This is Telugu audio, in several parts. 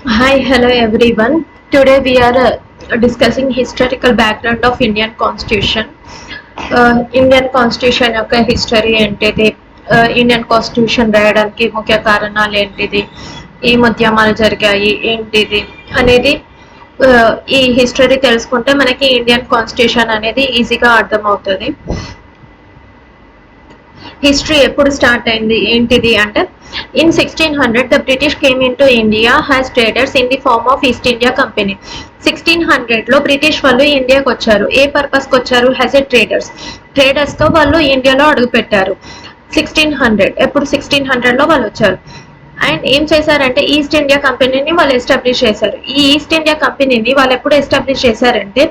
Hi, hello everyone. Today we are discussing historical background of Indian Constitution. Indian Constitution యొక్క హిస్టరీ ఏంటిది, ఇండియన్ కాన్స్టిట్యూషన్ రాయడానికి ముఖ్య కారణాలు ఏంటిది, ఈ ఉద్యమాలు జరిగాయి ఏంటిది అనేది ఈ హిస్టరీ తెలుసుకుంటే మనకి ఇండియన్ కాన్స్టిట్యూషన్ అనేది ఈజీగా అర్థమవుతుంది. హిస్టరీ ఎప్పుడు స్టార్ట్ అయింది ఏంటిది అంటే in 1600 the British came in to India as traders in the form of East India company. 1600లో బ్రిటిష్ వాళ్ళు ఇండియాకి వచ్చారు. ఏ పర్పస్కి వచ్చారు? హ్యాస్ ఎ ట్రేడర్స్తో వాళ్ళు ఇండియాలో అడుగు పెట్టారు. 1600 ఎప్పుడు 1600లో వాళ్ళు వచ్చారు. అండ్ ఏం చేశారంటే ఈస్ట్ ఇండియా కంపెనీని వాళ్ళు ఎస్టాబ్లిష్ చేశారు. ఈ ఈస్ట్ ఇండియా కంపెనీని వాళ్ళు ఎప్పుడు ఎస్టాబ్లిష్ చేశారంటే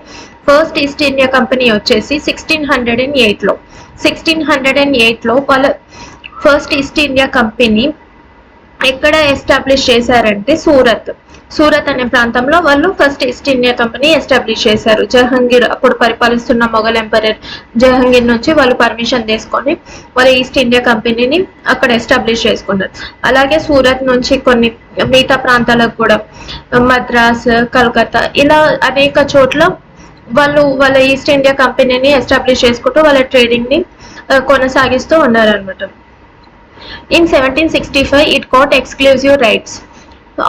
ఫస్ట్ ఈస్ట్ ఇండియా కంపెనీ వచ్చేసి 1608లో. 1608లో వాళ్ళ ఫస్ట్ ఈస్ట్ ఇండియా కంపెనీ ఎక్కడ ఎస్టాబ్లిష్ చేశారంటే సూరత్ అనే ప్రాంతంలో వాళ్ళు first east India company establish చేశారు. జహంగీర్ అప్పుడు పరిపాలిస్తున్న మొఘల్ ఎంపరర్ జహంగీర్ నుంచి వాళ్ళు పర్మిషన్ తీసుకొని వాళ్ళు ఈస్ట్ ఇండియా కంపెనీని అక్కడ ఎస్టాబ్లిష్ చేసుకున్నారు. అలాగే సూరత్ నుంచి కొన్ని మిగతా ప్రాంతాలకు కూడా మద్రాస్, కలకత్తా ఇలా అనేక చోట్ల వాళ్ళు వాళ్ళ ఈస్ట్ ఇండియా కంపెనీని ఎస్టాబ్లిష్ చేసుకుంటూ వాళ్ళ ట్రేడింగ్ ని కొనసాగిస్తూ ఉన్నారనమాట. In 1765, it got exclusive rights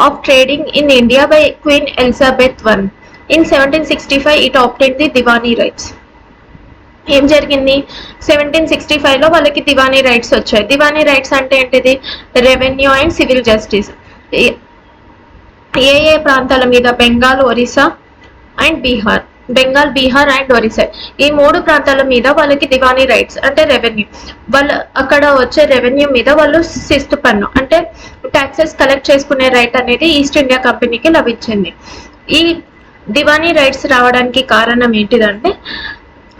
of trading in India by Queen Elizabeth I. In 1765, it obtained the Diwani rights. ఏం జరిగింది? 1765లో వాళ్ళకి దివానీ రైట్స్ వచ్చాయి. దివానీ రైట్స్ అంటే ఏంటిది? Revenue and civil justice. ఏ ఏ ప్రాంతాల మీద? బెంగాల్, ఒరిస్సా అండ్ బీహార్. బీహార్ అండ్ ఒరిస్సా ఈ మూడు ప్రాంతాల మీద వాళ్ళకి దివానీ రైట్స్ అంటే రెవెన్యూ. వాళ్ళు అక్కడ వచ్చే రెవెన్యూ మీద వాళ్ళు శిస్తు పన్ను అంటే ట్యాక్సెస్ కలెక్ట్ చేసుకునే రైట్ అనేది ఈస్ట్ ఇండియా కంపెనీకి లభించింది. ఈ దివానీ రైట్స్ రావడానికి కారణం ఏంటిదంటే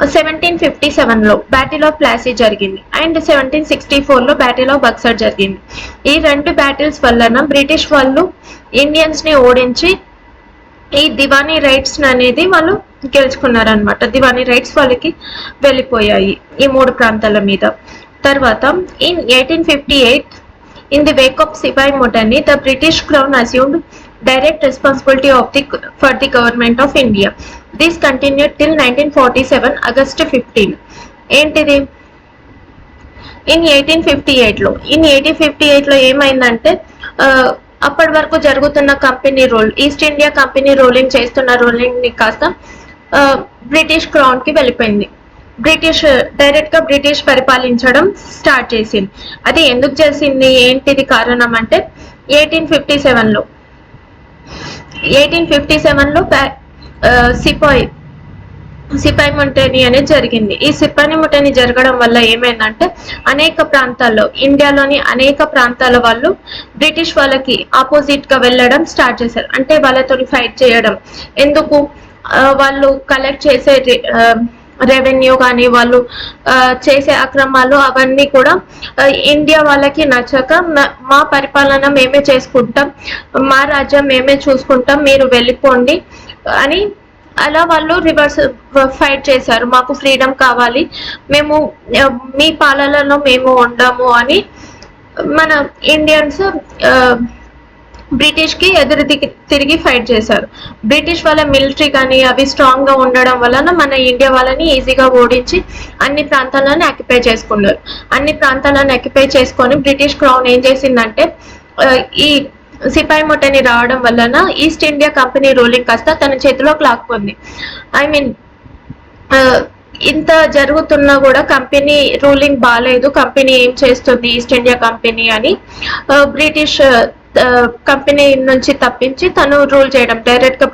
1757లో బ్యాటిల్ ఆఫ్ ప్లాసీ జరిగింది అండ్ 1764లో బ్యాటిల్ ఆఫ్ బక్సర్ జరిగింది. ఈ రెండు బ్యాటిల్స్ వలన బ్రిటిష్ వాళ్ళు ఇండియన్స్ ని ఓడించి ఈ దివానీ రైట్స్ అనేది వాళ్ళు గెలుచుకున్నారనమాట. దివానీ రైట్స్ వాళ్ళకి వెళ్ళిపోయాయి ఈ మూడు ప్రాంతాల మీద. తర్వాత in 1858 in the wake of Sipai Mutiny, the British Crown assumed direct responsibility for the government of India. This continued till 1947 August 15. ఏంటిది? ఇన్ 1858లో ఏమైందంటే అప్పటి వరకు జరుగుతున్న company rule, east India company ruling చేస్తున్న రూలింగ్ ని కాస్త బ్రిటిష్ క్రౌన్ కి వెళ్ళిపోయింది. డైరెక్ట్ గా బ్రిటిష్ పరిపాలించడం స్టార్ట్ చేసింది. అది ఎందుకు చేసింది, ఏంటిది కారణం అంటే 1857లో సిపాయి ముటనీ అనేది జరిగింది. ఈ సిపాయి ముటనీ జరగడం వల్ల ఏమైందంటే అనేక ప్రాంతాల్లో ఇండియాలోని అనేక ప్రాంతాల వాళ్ళు బ్రిటిష్ వాళ్ళకి ఆపోజిట్ గా వెళ్ళడం స్టార్ట్ చేశారు. అంటే వాళ్ళతో ఫైట్ చేయడం. ఎందుకు? వాళ్ళు కలెక్ట్ చేసే రెవెన్యూ కానీ వాళ్ళు చేసే అక్రమాలు అవన్నీ కూడా ఇండియా వాళ్ళకి నచ్చక మా పరిపాలన మేమే చేసుకుంటాం, మా రాజ్యం మేమే చూసుకుంటాం, మీరు వెళ్ళిపోండి అని అలా వాళ్ళు రివర్స్ ఫైట్ చేశారు. మాకు ఫ్రీడమ్ కావాలి, మేము మీ పాలనలో మేము ఉండము అని మన ఇండియన్స్ బ్రిటిష్ కి ఎదురు తిరిగి ఫైట్ చేశారు. బ్రిటిష్ వాళ్ళ మిలిటరీ కానీ అవి స్ట్రాంగ్ గా ఉండడం వలన మన ఇండియా వాళ్ళని ఈజీగా ఓడించి అన్ని ప్రాంతాలను ఆక్యుపై చేసుకున్నారు. అన్ని ప్రాంతాలను ఆక్యుపై చేసుకొని బ్రిటిష్ క్రౌన్ ఏం చేసిందంటే ఈ సిపాయి ముటనీ రావడం వలన ఈస్ట్ ఇండియా కంపెనీ రూలింగ్ కాస్త తన చేతిలోకి లాక్కుంది. ఐ మీన్ ఇంత జరుగుతున్నా కూడా కంపెనీ రూలింగ్ బాగాలేదు, కంపెనీ ఏం చేస్తుంది ఈస్ట్ ఇండియా కంపెనీ అని బ్రిటిష్ కంపెనీ నుంచి తప్పించి తను రూల్ చేయడం, డైరెక్ట్ గా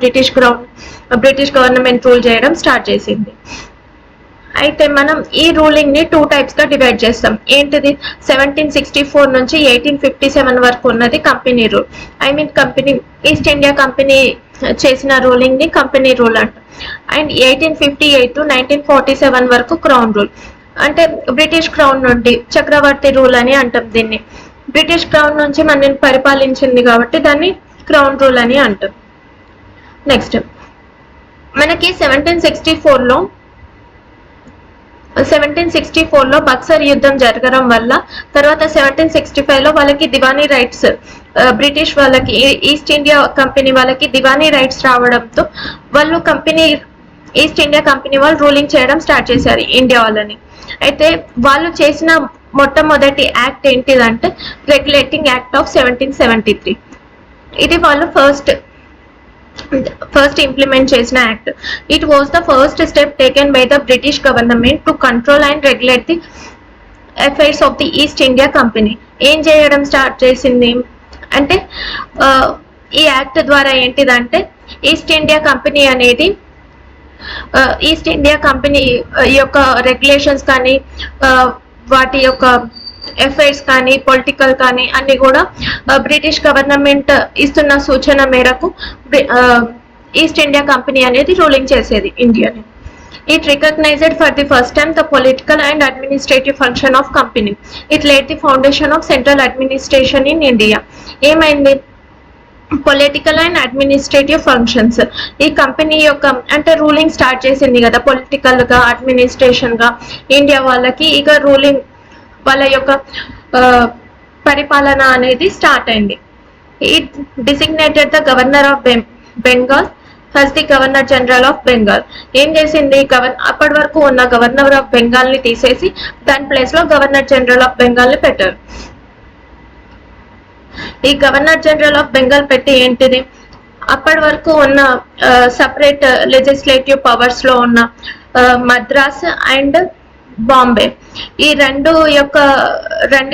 బ్రిటిష్ గవర్నమెంట్ రూల్ చేయడం స్టార్ట్ చేసింది. అయితే మనం ఈ రూలింగ్ ని 2 టైప్స్ గా డివైడ్ చేస్తాం. ఏంటిది? 1764 నుంచి 1857 వరకు ఉన్నది company rule. I mean company east India company చేసిన రూలింగ్ ని కంపెనీ రూల్ అంటాం. అండ్ 1858 to 1947 వరకు క్రౌన్ రూల్. అంటే బ్రిటిష్ క్రౌన్ నుండి చక్రవర్తి రూల్ అని అంటాం దీన్ని. బ్రిటిష్ క్రౌన్ నుంచి మనల్ని పరిపాలించింది కాబట్టి దాన్ని క్రౌన్ రూల్ అని అంటాం. నెక్స్ట్ మనకి 1764లో 1764లో బక్సర్ యుద్ధం జరగడం వల్ల తర్వాత 1765లో వాళ్ళకి దివానీ రైట్స్, బ్రిటిష్ వాళ్ళకి ఈస్ట్ ఇండియా కంపెనీ వాళ్ళకి దివానీ రైట్స్ రావడంతో వాళ్ళు ఈస్ట్ ఇండియా కంపెనీ వాళ్ళు రూలింగ్ చేయడం స్టార్ట్ చేశారు ఇండియా వాళ్ళని. అయితే వాళ్ళు చేసిన మొట్టమొదటి యాక్ట్ ఏంటిదంటే రెగ్యులేటింగ్ యాక్ట్ ఆఫ్ 1773. ఇది వాళ్ళు first implement చేసిన act. It was the first step taken by the British government to control and regulate the affairs of the east India company. ఏం చేయడం స్టార్ట్ చేసింది అంటే ఈ యాక్ట్ ద్వారా ఏంటిదంటే ఈస్ట్ ఇండియా కంపెనీ అనేది ఈస్ట్ ఇండియా కంపెనీ యొక్క రెగ్యులేషన్స్ కానీ వాటి యొక్క అఫైర్స్ కానీ పొలిటికల్ కానీ అన్ని కూడా బ్రిటిష్ గవర్నమెంట్ ఇస్తున్న సూచన మేరకు ఈస్ట్ ఇండియా కంపెనీ అనేది రూలింగ్ చేసేది ఇండియాని. It recognised for the first time the political and administrative function of company. It laid the foundation of central administration in India. ఏమైంది? పొలిటికల్ అండ్ అడ్మినిస్ట్రేటివ్ ఫంక్షన్స్ ఈ కంపెనీ యొక్క అంటే రూలింగ్ స్టార్ట్ చేసింది కదా, పొలిటికల్ గా అడ్మినిస్ట్రేషన్ గా ఇండియా వాళ్ళకి ఇక రూలింగ్ వాళ్ళ యొక్క పరిపాలన అనేది స్టార్ట్ అయింది. It designated the governor of Bengal as the governor general of Bengal. ఏం చేసింది? అప్పటి వరకు ఉన్న గవర్నర్ ఆఫ్ బెంగాల్ ని తీసేసి దాని ప్లేస్ లో గవర్నర్ జనరల్ ఆఫ్ బెంగాల్ ని పెట్టారు. ఈ గవర్నర్ జనరల్ ఆఫ్ బెంగాల్ పెట్టి ఏంటిది, అప్పటి వరకు ఉన్న సపరేట్ లెజిస్లేటివ్ పవర్స్ లో ఉన్న మద్రాస్ అండ్ బాంబే ఈ రెండు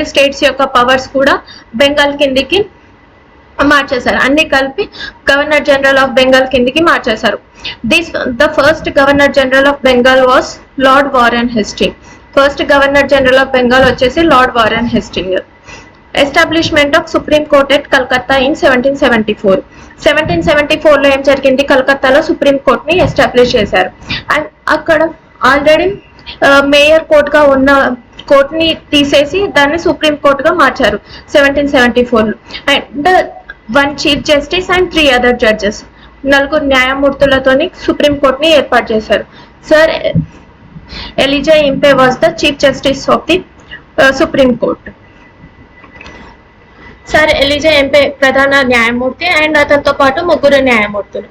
స్టేట్స్ యొక్క పవర్స్ కూడా బెంగాల్ కిందికి మార్చేశారు. అన్ని కలిపి గవర్నర్ జనరల్ ఆఫ్ బెంగాల్ కిందికి మార్చేశారు. The first governor general of Bengal was lord Warren Hasting. First governor general of Bengal వచ్చేసి lord Warren Hasting. Establishment of supreme court at Calcutta in 1774. 1774లో ఏం జరిగింది? కలకత్తాలో సుప్రీం కోర్ట్ ని ఎస్టాబ్లిష్ చేశారు. అండ్ అక్కడ ఆల్రెడీ మేయర్ కోర్ట్ గా ఉన్న కోర్ట్ ని తీసేసి దాన్ని సుప్రీం కోర్ట్ గా మార్చారు 1774లో. And 1 chief justice and 3 other judges, 4 న్యాయమూర్తులతోని సుప్రీం కోర్ట్ ని ఏర్పాటు చేశారు. Sir Elijah Impey was the chief justice of the supreme court. Sir Elijah Empey ప్రధాన న్యాయమూర్తి అండ్ అతనితో పాటు 3 న్యాయమూర్తులు.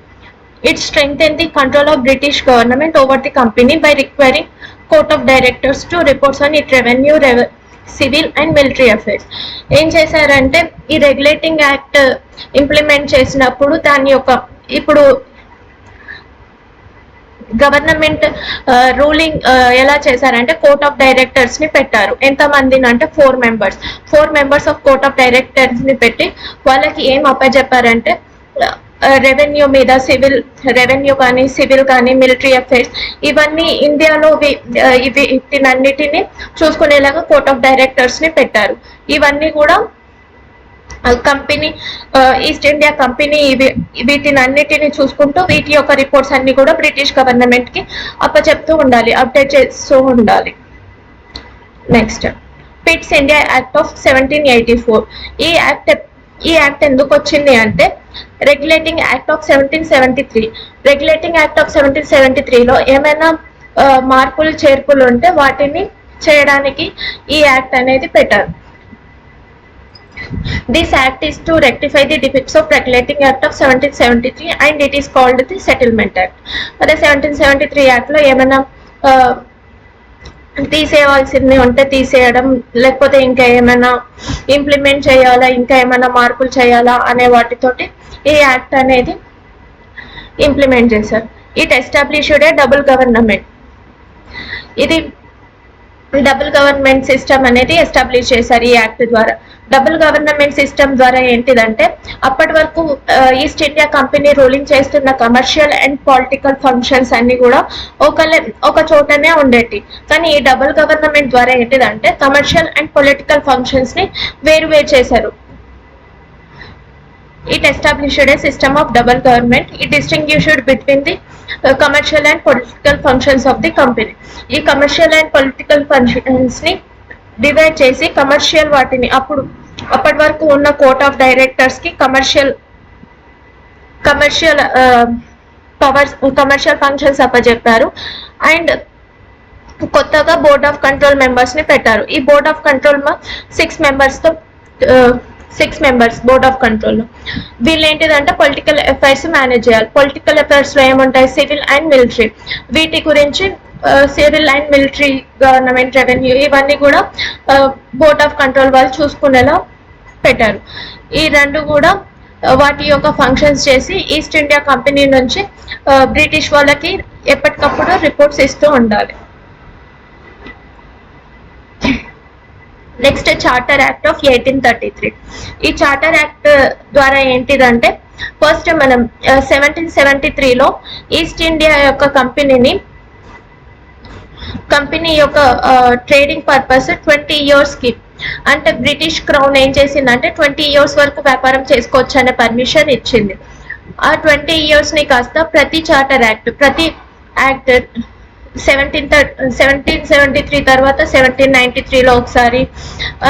It strengthen the control of British government over the company by requiring court of directors to reports on it revenue, civil and military affairs. ఏం చేశారంటే ఈ రెగ్యులేటింగ్ యాక్ట్ ఇంప్లిమెంట్ చేసినప్పుడు దాని యొక్క ఇప్పుడు గవర్నమెంట్ రూలింగ్ ఎలా చేశారంటే కోర్ట్ ఆఫ్ డైరెక్టర్స్ ని పెట్టారు. ఎంత మందిని అంటే 4 members of court of directors ని పెట్టి వాళ్ళకి ఏం అప్పచెప్పారంటే రెవెన్యూ మీద, రెవెన్యూ కానీ సివిల్ కానీ మిలిటరీ అఫైర్స్ ఇవన్నీ ఇండియాలో వీటినన్నిటిని చూసుకునేలాగా కోర్ట్ ఆఫ్ డైరెక్టర్స్ ని పెట్టారు. ఇవన్నీ కూడా కంపెనీ ఈస్ట్ ఇండియా కంపెనీ వీటినన్నిటిని చూసుకుంటూ వీటి యొక్క రిపోర్ట్స్ అన్ని కూడా బ్రిటిష్ గవర్నమెంట్ కి అప్పచెప్తూ ఉండాలి, అప్డేట్ చేస్తూ ఉండాలి. Next Pitts India act of 1784. ఈ యాక్ట్ ఎందుకు వచ్చింది అంటే regulating act of 1773. Regulating act of 1773లో ఏమైనా మార్పులు చేర్పులు ఉంటే వాటిని చేయడానికి ఈ యాక్ట్ అనేది పెట్టారు. This act is to rectify the defects of regulating act of 1773 and it is called the settlement act. అదే 1773 యాక్ట్ లో ఏమైనా తీసేయవలసింది ఉంటే తీసేయడం, లేకపోతే ఇంకా ఏమైనా ఇంప్లిమెంట్ చేయాలా, ఇంకా ఏమైనా మార్పులు చేయాలా అనే వాటితోటి ఈ యాక్ట్ అనేది ఇంప్లిమెంట్ చేశారు. It established A double government. ఇది డబుల్ గవర్నమెంట్ సిస్టమ్ అనేది ఎస్టాబ్లిష్ చేశారు ఈ యాక్ట్ ద్వారా. డబుల్ గవర్నమెంట్ సిస్టమ్ ద్వారా ఏంటిదంటే అప్పటి వరకు ఈస్ట్ ఇండియా కంపెనీ రూలింగ్ చేస్తున్న కమర్షియల్ అండ్ పొలిటికల్ ఫంక్షన్స్ అన్ని కూడా ఒక చోటనే ఉండేటి. కానీ ఈ డబుల్ గవర్నమెంట్ ద్వారా ఏంటిదంటే కమర్షియల్ అండ్ పొలిటికల్ ఫంక్షన్స్ ని వేరు చేశారు. It established a system of double government. It distinguished between the commercial and political functions of the company. ఈ కమర్షియల్ అండ్ పొలిటికల్ ఫంక్షన్స్ ని డివైడ్ చేసి కమర్షియల్ వాటిని అప్పటి వరకు ఉన్న కోర్ట్ ఆఫ్ డైరెక్టర్స్ కి కమర్షియల్ పవర్స్ కమర్షియల్ ఫంక్షన్స్ అప్పచెప్పారు. అండ్ కొత్తగా బోర్డ్ ఆఫ్ కంట్రోల్ మెంబర్స్ ని పెట్టారు. ఈ board of control 6 members board of control. వీళ్ళు ఏంటిదంటే పొలిటికల్ అఫైర్స్ మేనేజ్ చేయాలి. పొలిటికల్ అఫైర్స్ లో ఏముంటాయి, సివిల్ అండ్ మిలిటరీ. వీటి గురించి సివిల్ అండ్ మిలిటరీ, గవర్నమెంట్, రెవెన్యూ ఇవన్నీ కూడా బోర్డ్ ఆఫ్ కంట్రోల్ వాళ్ళు చూసుకునేలా పెట్టారు. ఈ రెండు కూడా వాటి యొక్క ఫంక్షన్స్ చేసి ఈస్ట్ ఇండియా కంపెనీ నుంచి బ్రిటిష్ వాళ్ళకి ఎప్పటికప్పుడు రిపోర్ట్స్ ఇస్తూ ఉండాలి. Next charter act of 1833. ఈ చార్టర్ యాక్ట్ ద్వారా ఏంటిదంటే ఫస్ట్ మనం 1773లో ఈస్ట్ ఇండియా యొక్క కంపెనీ యొక్క ట్రేడింగ్ పర్పస్ 20 years కి, అంటే బ్రిటిష్ క్రౌన్ ఏం చేసిందంటే 20 years వరకు వ్యాపారం చేసుకోవచ్చు అనే పర్మిషన్ ఇచ్చింది. ఆ 20 years ని కాస్త ప్రతి చార్టర్ యాక్ట్, ప్రతి యాక్ట్ 1773 తర్వాత 1793లో ఒకసారి,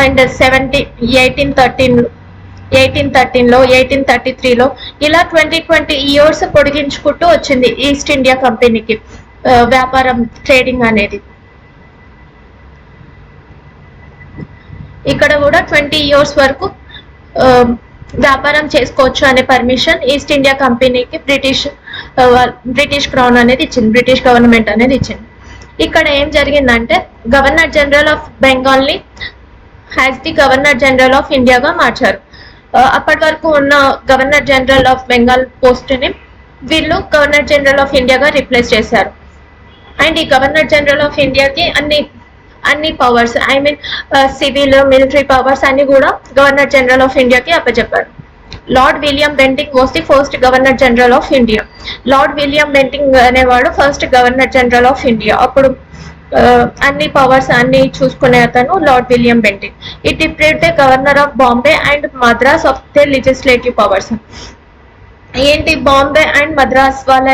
అండ్ 1813లో, 1833లో ఇలా 20 years పొడిగించుకుంటూ వచ్చింది ఈస్ట్ ఇండియా కంపెనీకి వ్యాపారం, ట్రేడింగ్ అనేది. ఇక్కడ కూడా 20 years వరకు వ్యాపారం చేసుకోవచ్చు అనే పర్మిషన్ ఈస్ట్ ఇండియా కంపెనీకి బ్రిటిష్ క్రౌన్ అనేది ఇచ్చింది, బ్రిటిష్ గవర్నమెంట్ అనేది ఇచ్చింది. ఇక్కడ ఏం జరిగిందంటే గవర్నర్ జనరల్ ఆఫ్ బెంగాల్ ని as the governor general of ఇండియాగా మార్చారు. అప్పటి వరకు ఉన్న governor general of Bengal post ని వీళ్ళు గవర్నర్ జనరల్ ఆఫ్ ఇండియాగా రిప్లేస్ చేశారు. అండ్ ఈ గవర్నర్ జనరల్ ఆఫ్ ఇండియాకి అన్ని powers, I mean civil, military powers అన్ని కూడా గవర్నర్ జనరల్ ఆఫ్ ఇండియాకి అప్పచెప్పారు. Lord William Bentinck was the first governor general of India. Lord William Bentinck అనేవాడు first governor general of India. అప్పుడు అన్ని పవర్స్ అన్ని చూసుకునే అతను lord William Bentinck. It deprived the governor of Bombay and Madras of the legislative powers. ఏంటి, బాంబే అండ్ మద్రాస్ వాళ్ళ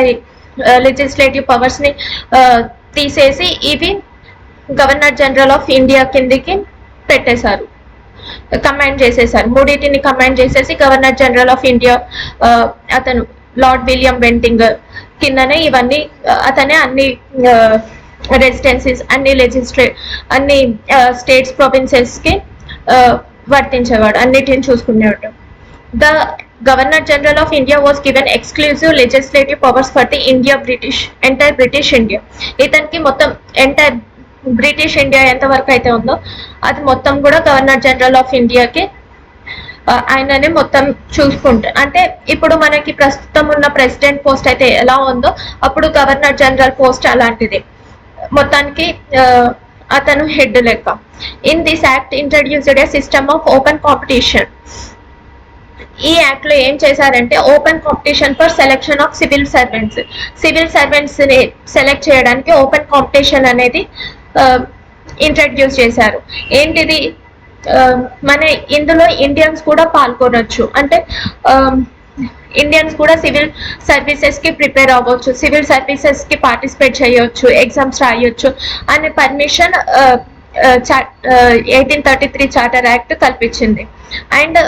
లెజిస్లేటివ్ పవర్స్ ని తీసేసి ఇవి గవర్నర్ జనరల్ ఆఫ్ ఇండియా కిందికి పెట్టేశారు, కమాండ్ చేసేసారు. మూడింటిని కమాండ్ చేసేసి గవర్నర్ జనరల్ ఆఫ్ ఇండియా అతను లార్డ్ విలియం బెంటింగ్ కిందనే ఇవన్నీ అతనే అన్ని రెసిడెన్సీస్, అన్ని స్టేట్స్, ప్రొవిన్సెస్ కి వర్తించేవాడు, అన్నిటిని చూసుకునేవాడు. The governor general of India was given exclusive legislative powers for the entire British India. ఇతనికి మొత్తం ఎంటైర్ బ్రిటిష్ ఇండియా ఎంతవరకు అయితే ఉందో అది మొత్తం కూడా గవర్నర్ జనరల్ ఆఫ్ ఇండియాకి ఆయననే మొత్తం చూసుకుంటారు. అంటే ఇప్పుడు మనకి ప్రస్తుతం ఉన్న ప్రెసిడెంట్ పోస్ట్ అయితే ఎలా ఉందో అప్పుడు గవర్నర్ జనరల్ పోస్ట్ అలాంటిది, మొత్తానికి అతను హెడ్ లెక్క. In this act introduced A system of open competition. ఈ యాక్ట్ లో ఏం చేశారంటే open competition for selection of civil servants ని సెలెక్ట్ చేయడానికి ఓపెన్ కాంపిటీషన్ అనేది ఇంట్రడ్యూస్ చేశారు. ఏంటిది, మన ఇందులో ఇండియన్స్ కూడా పాల్గొనొచ్చు, అంటే ఇండియన్స్ కూడా సివిల్ సర్వీసెస్ కి ప్రిపేర్ అవ్వచ్చు, సివిల్ సర్వీసెస్ కి పార్టిసిపేట్ చేయొచ్చు, ఎగ్జామ్స్ రాయొచ్చు అనే పర్మిషన్ 1833 చార్టర్ యాక్ట్ కల్పించింది. అండ్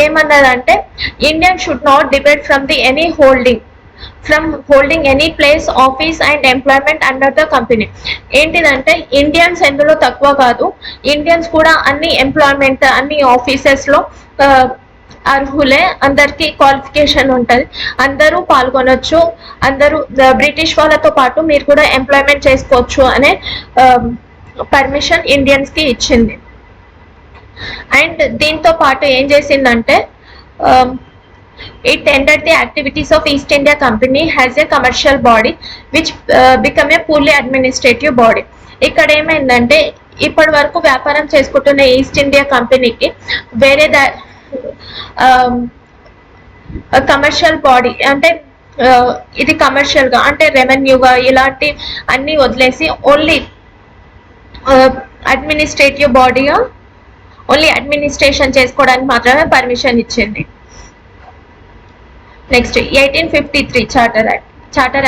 ఏమన్నదంటే Indian should not depend from any place, office and employment under the company. ఏంటిదంటే ఇండియన్స్ ఎందులో తక్కువ కాదు, ఇండియన్స్ కూడా అన్ని ఎంప్లాయ్మెంట్, అన్ని ఆఫీసెస్ లో అర్హులే, అందరికి క్వాలిఫికేషన్ ఉంటుంది, అందరూ పాల్గొనొచ్చు, అందరూ బ్రిటిష్ వాళ్ళతో పాటు మీరు కూడా ఎంప్లాయ్మెంట్ చేసుకోవచ్చు అనే పర్మిషన్ ఇండియన్స్ కి ఇచ్చింది. అండ్ దీంతో పాటు ఏం చేసిందంటే it ended the activities of East India Company as a commercial body which became a purely administrative body. ఇక్కడ ఏమైందంటే ఇప్పటి వరకు వ్యాపారం చేసుకుంటున్న ఈస్ట్ ఇండియా కంపెనీకి వేరే కమర్షియల్ బాడీ, అంటే ఇది కమర్షియల్ గా, అంటే రెవెన్యూగా ఇలాంటి అన్ని వదిలేసి ఓన్లీ అడ్మినిస్ట్రేటివ్ బాడీగా, ఓన్లీ అడ్మినిస్ట్రేషన్ చేసుకోవడానికి మాత్రమే పర్మిషన్ ఇచ్చింది. Next 1853 charter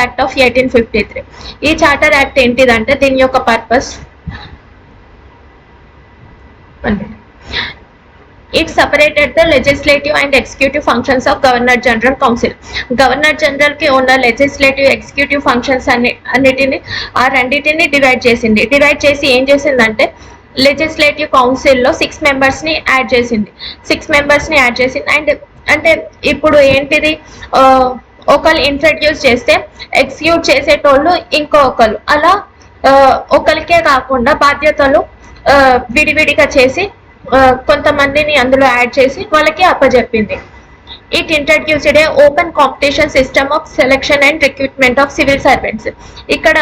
act of 1853. ఈ చార్టర్ యాక్ట్ ఏంటిదంటే దీని యొక్క purpose It separated the legislative and executive functions of Governor General Council. Governor general కి ఉన్న లెజిస్లేటివ్ ఎగ్జిక్యూటివ్ ఫంక్షన్స్ అన్నిటిని ఆ రెండింటిని డివైడ్ చేసి ఏం చేసిందంటే లెజిస్లేటివ్ కౌన్సిల్లో 6 మెంబర్స్ ని యాడ్ చేసింది అండ్ అంటే ఇప్పుడు ఏంటిది ఒకళ్ళు ఇంట్రడ్యూస్ చేస్తే ఎగ్జిక్యూట్ చేసేటోళ్ళు ఇంకొకరు అలా ఒకరికే కాకుండా బాధ్యతలు విడివిడిగా చేసి కొంతమందిని అందులో యాడ్ చేసి వాళ్ళకి అప్పచెప్పింది. It introduced a open competition system of selection and recruitment of civil servants. ఇక్కడ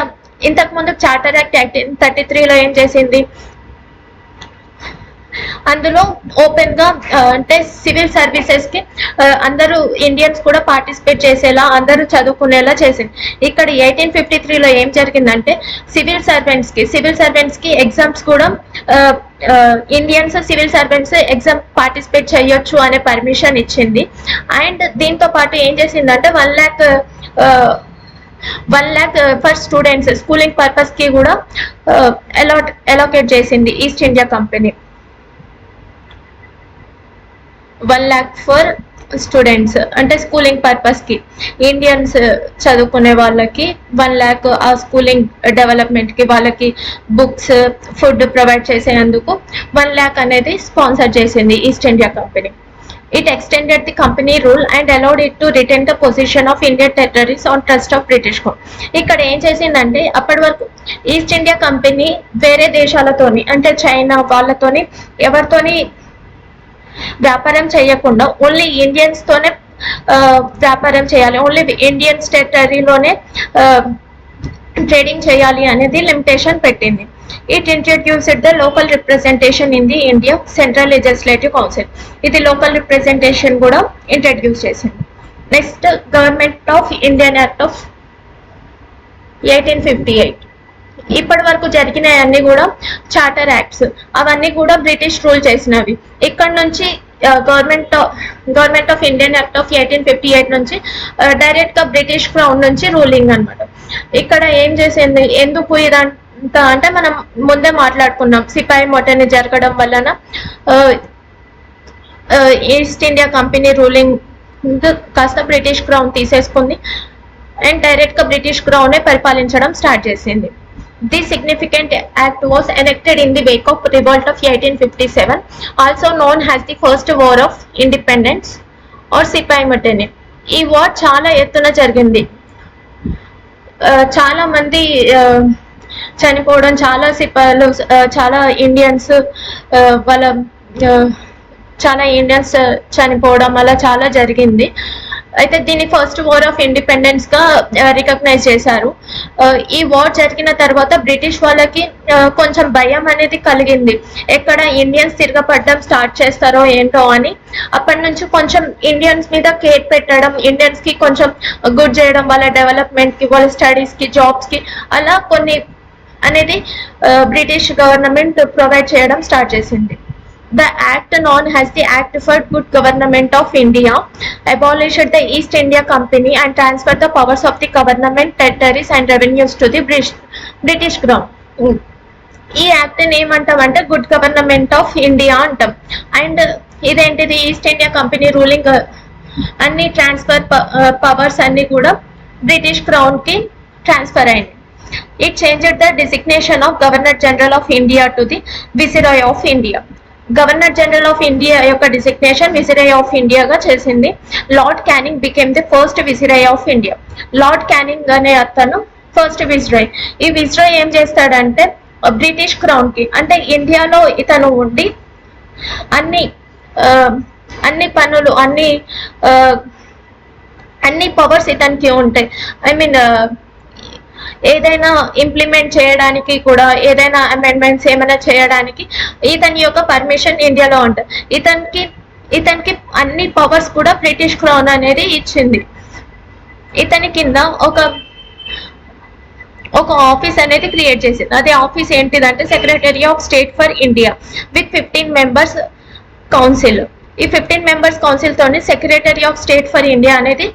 ఇంతకు ముందు చార్టర్ యాక్ట్ 1833లో ఏం చేసింది, అందులో ఓపెన్ గా అంటే సివిల్ సర్వీసెస్ కి అందరూ ఇండియన్స్ కూడా పార్టిసిపేట్ చేసేలా అందరూ చదువుకునేలా చేసింది. ఇక్కడ 1853లో ఏం జరిగిందంటే సివిల్ సర్వెంట్స్ కి ఎగ్జామ్స్ కూడా Indians civil servants exam participate చేయొచ్చు అనే పర్మిషన్ ఇచ్చింది. అండ్ దీంతో పాటు ఏం చేసిందంటే 1 lakh for students schooling purpose కి కూడా అలోకేట్ చేసింది east India company. 1 lakh for students అంటే స్కూలింగ్ పర్పస్ కి ఇండియన్స్ చదువుకునే వాళ్ళకి 1 lakh ఆ స్కూలింగ్ డెవలప్మెంట్ కి వాళ్ళకి బుక్స్ ఫుడ్ ప్రొవైడ్ చేసేందుకు 1 lakh అనేది స్పాన్సర్ చేసింది east India company. It extended the company rule and allowed it to retain the position of Indian territories on trust of British crown. ఇక్కడ ఏం చేసిందంటే అప్పటి వరకు ఈస్ట్ ఇండియా కంపెనీ వేరే దేశాలతోని అంటే చైనా వాళ్ళతోని ఎవరితోని వ్యాపారం చేయకుండా ఓన్లీ ఇండియన్స్ తోనే వ్యాపారం చేయాలి, ఓన్లీ ఇండియన్స్ టెరిటరీలోనే ట్రేడింగ్ చేయాలి అనేది లిమిటేషన్ పెట్టింది. It introduced the local representation in the India central legislative council. ఇది లోకల్ రిప్రజెంటేషన్ కూడా ఇంట్రడ్యూస్ చేసింది. Next government of Indian act of 1858. ఇప్పటి వరకు జరిగినవన్నీ కూడా చార్టర్ యాక్ట్స్, అవన్నీ కూడా బ్రిటిష్ రూల్ చేసినవి. ఇక్కడ నుంచి government of Indian act of 1858 నుంచి డైరెక్ట్ గా బ్రిటిష్ క్రౌన్ నుంచి రూలింగ్ అనమాట. ఇక్కడ ఏం చేసింది, ఎందుకు ఇదంతా అంటే మనం ముందే మాట్లాడుకున్నాం, సిపాయి మొట్టని జరగడం వలన ఈస్ట్ ఇండియా కంపెనీ రూలింగ్ కాస్త బ్రిటిష్ క్రౌన్ తీసేసుకుంది అండ్ డైరెక్ట్ గా బ్రిటిష్ క్రౌనే పరిపాలించడం స్టార్ట్ చేసింది. This significant act was enacted in the wake of revolt of 1857, also known as the First War of Independence or Sipai Mutiny. ఈ వార్ చాలా ఎత్తున జరిగింది, చాలా మంది చనిపోవడం, చాలా సిపాయిలు, చాలా ఇండియన్స్ చనిపోవడం అలా చాలా జరిగింది. అయితే దీన్ని ఫస్ట్ వార్ ఆఫ్ ఇండిపెండెన్స్ గా రికగ్నైజ్ చేశారు. ఈ వార్ జరిగిన తర్వాత బ్రిటిష్ వాళ్ళకి కొంచెం భయం అనేది కలిగింది, ఎక్కడ ఇండియన్స్ తిరగబడడం స్టార్ట్ చేస్తారో ఏంటో అని. అప్పటి నుంచి కొంచెం ఇండియన్స్ మీద కేర్ పెట్టడం, ఇండియన్స్ కి కొంచెం గుడ్ చేయడం, వాళ్ళ డెవలప్మెంట్ కి, వాళ్ళ స్టడీస్ కి, జాబ్స్ కి అలా కొన్ని అనేది బ్రిటిష్ గవర్నమెంట్ ప్రొవైడ్ చేయడం స్టార్ట్ చేసింది. The act known as the Act for Good Government of India abolished the East India Company and transferred the powers of the government, territories and revenues to the British Crown. ఈ యాక్ట్ ఏమంటామంటే గుడ్ గవర్నమెంట్ ఆఫ్ ఇండియా అంటాం. అండ్ ఇదేంటిది, ఈస్ట్ ఇండియా కంపెనీ రూలింగ్ అన్ని ట్రాన్స్ఫర్ పవర్స్ అన్ని కూడా బ్రిటిష్ క్రౌన్ కి ట్రాన్స్ఫర్ అయింది. It changed the designation of Governor General of India to the Viceroy of India. Governor general of India యొక్క డిసిగ్నేషన్ విసిరాయ్ ఆఫ్ ఇండియాగా చేసింది. Lord Canning became the first viceroy of India. Lord Canning అనే అతను ఫస్ట్ విసిరాయ్. ఈ విసిరాయ్ ఏం చేస్తాడంటే బ్రిటిష్ క్రౌన్ కి అంటే ఇండియాలో ఇతను ఉండి అన్ని పనులు అన్ని పవర్స్ ఇతనికి ఉంటాయి. ఐ మీన్ ఏదైనా ఇంప్లిమెంట్ చేయడానికి కూడా, ఏదైనా అమెండ్మెంట్స్ ఏమైనా చేయడానికి ఇతని యొక్క పర్మిషన్ ఇండియాలో ఉంటుంది. ఇతనికి అన్ని పవర్స్ కూడా బ్రిటిష్ క్రౌన్ అనేది ఇచ్చింది. ఇతని కింద ఒక ఆఫీస్ అనేది క్రియేట్ చేసింది. అదే ఆఫీస్ ఏంటిదంటే secretary of state for India with 15 members council. ఈ 15 మెంబర్స్ కౌన్సిల్ తోని secretary of state for India అనేది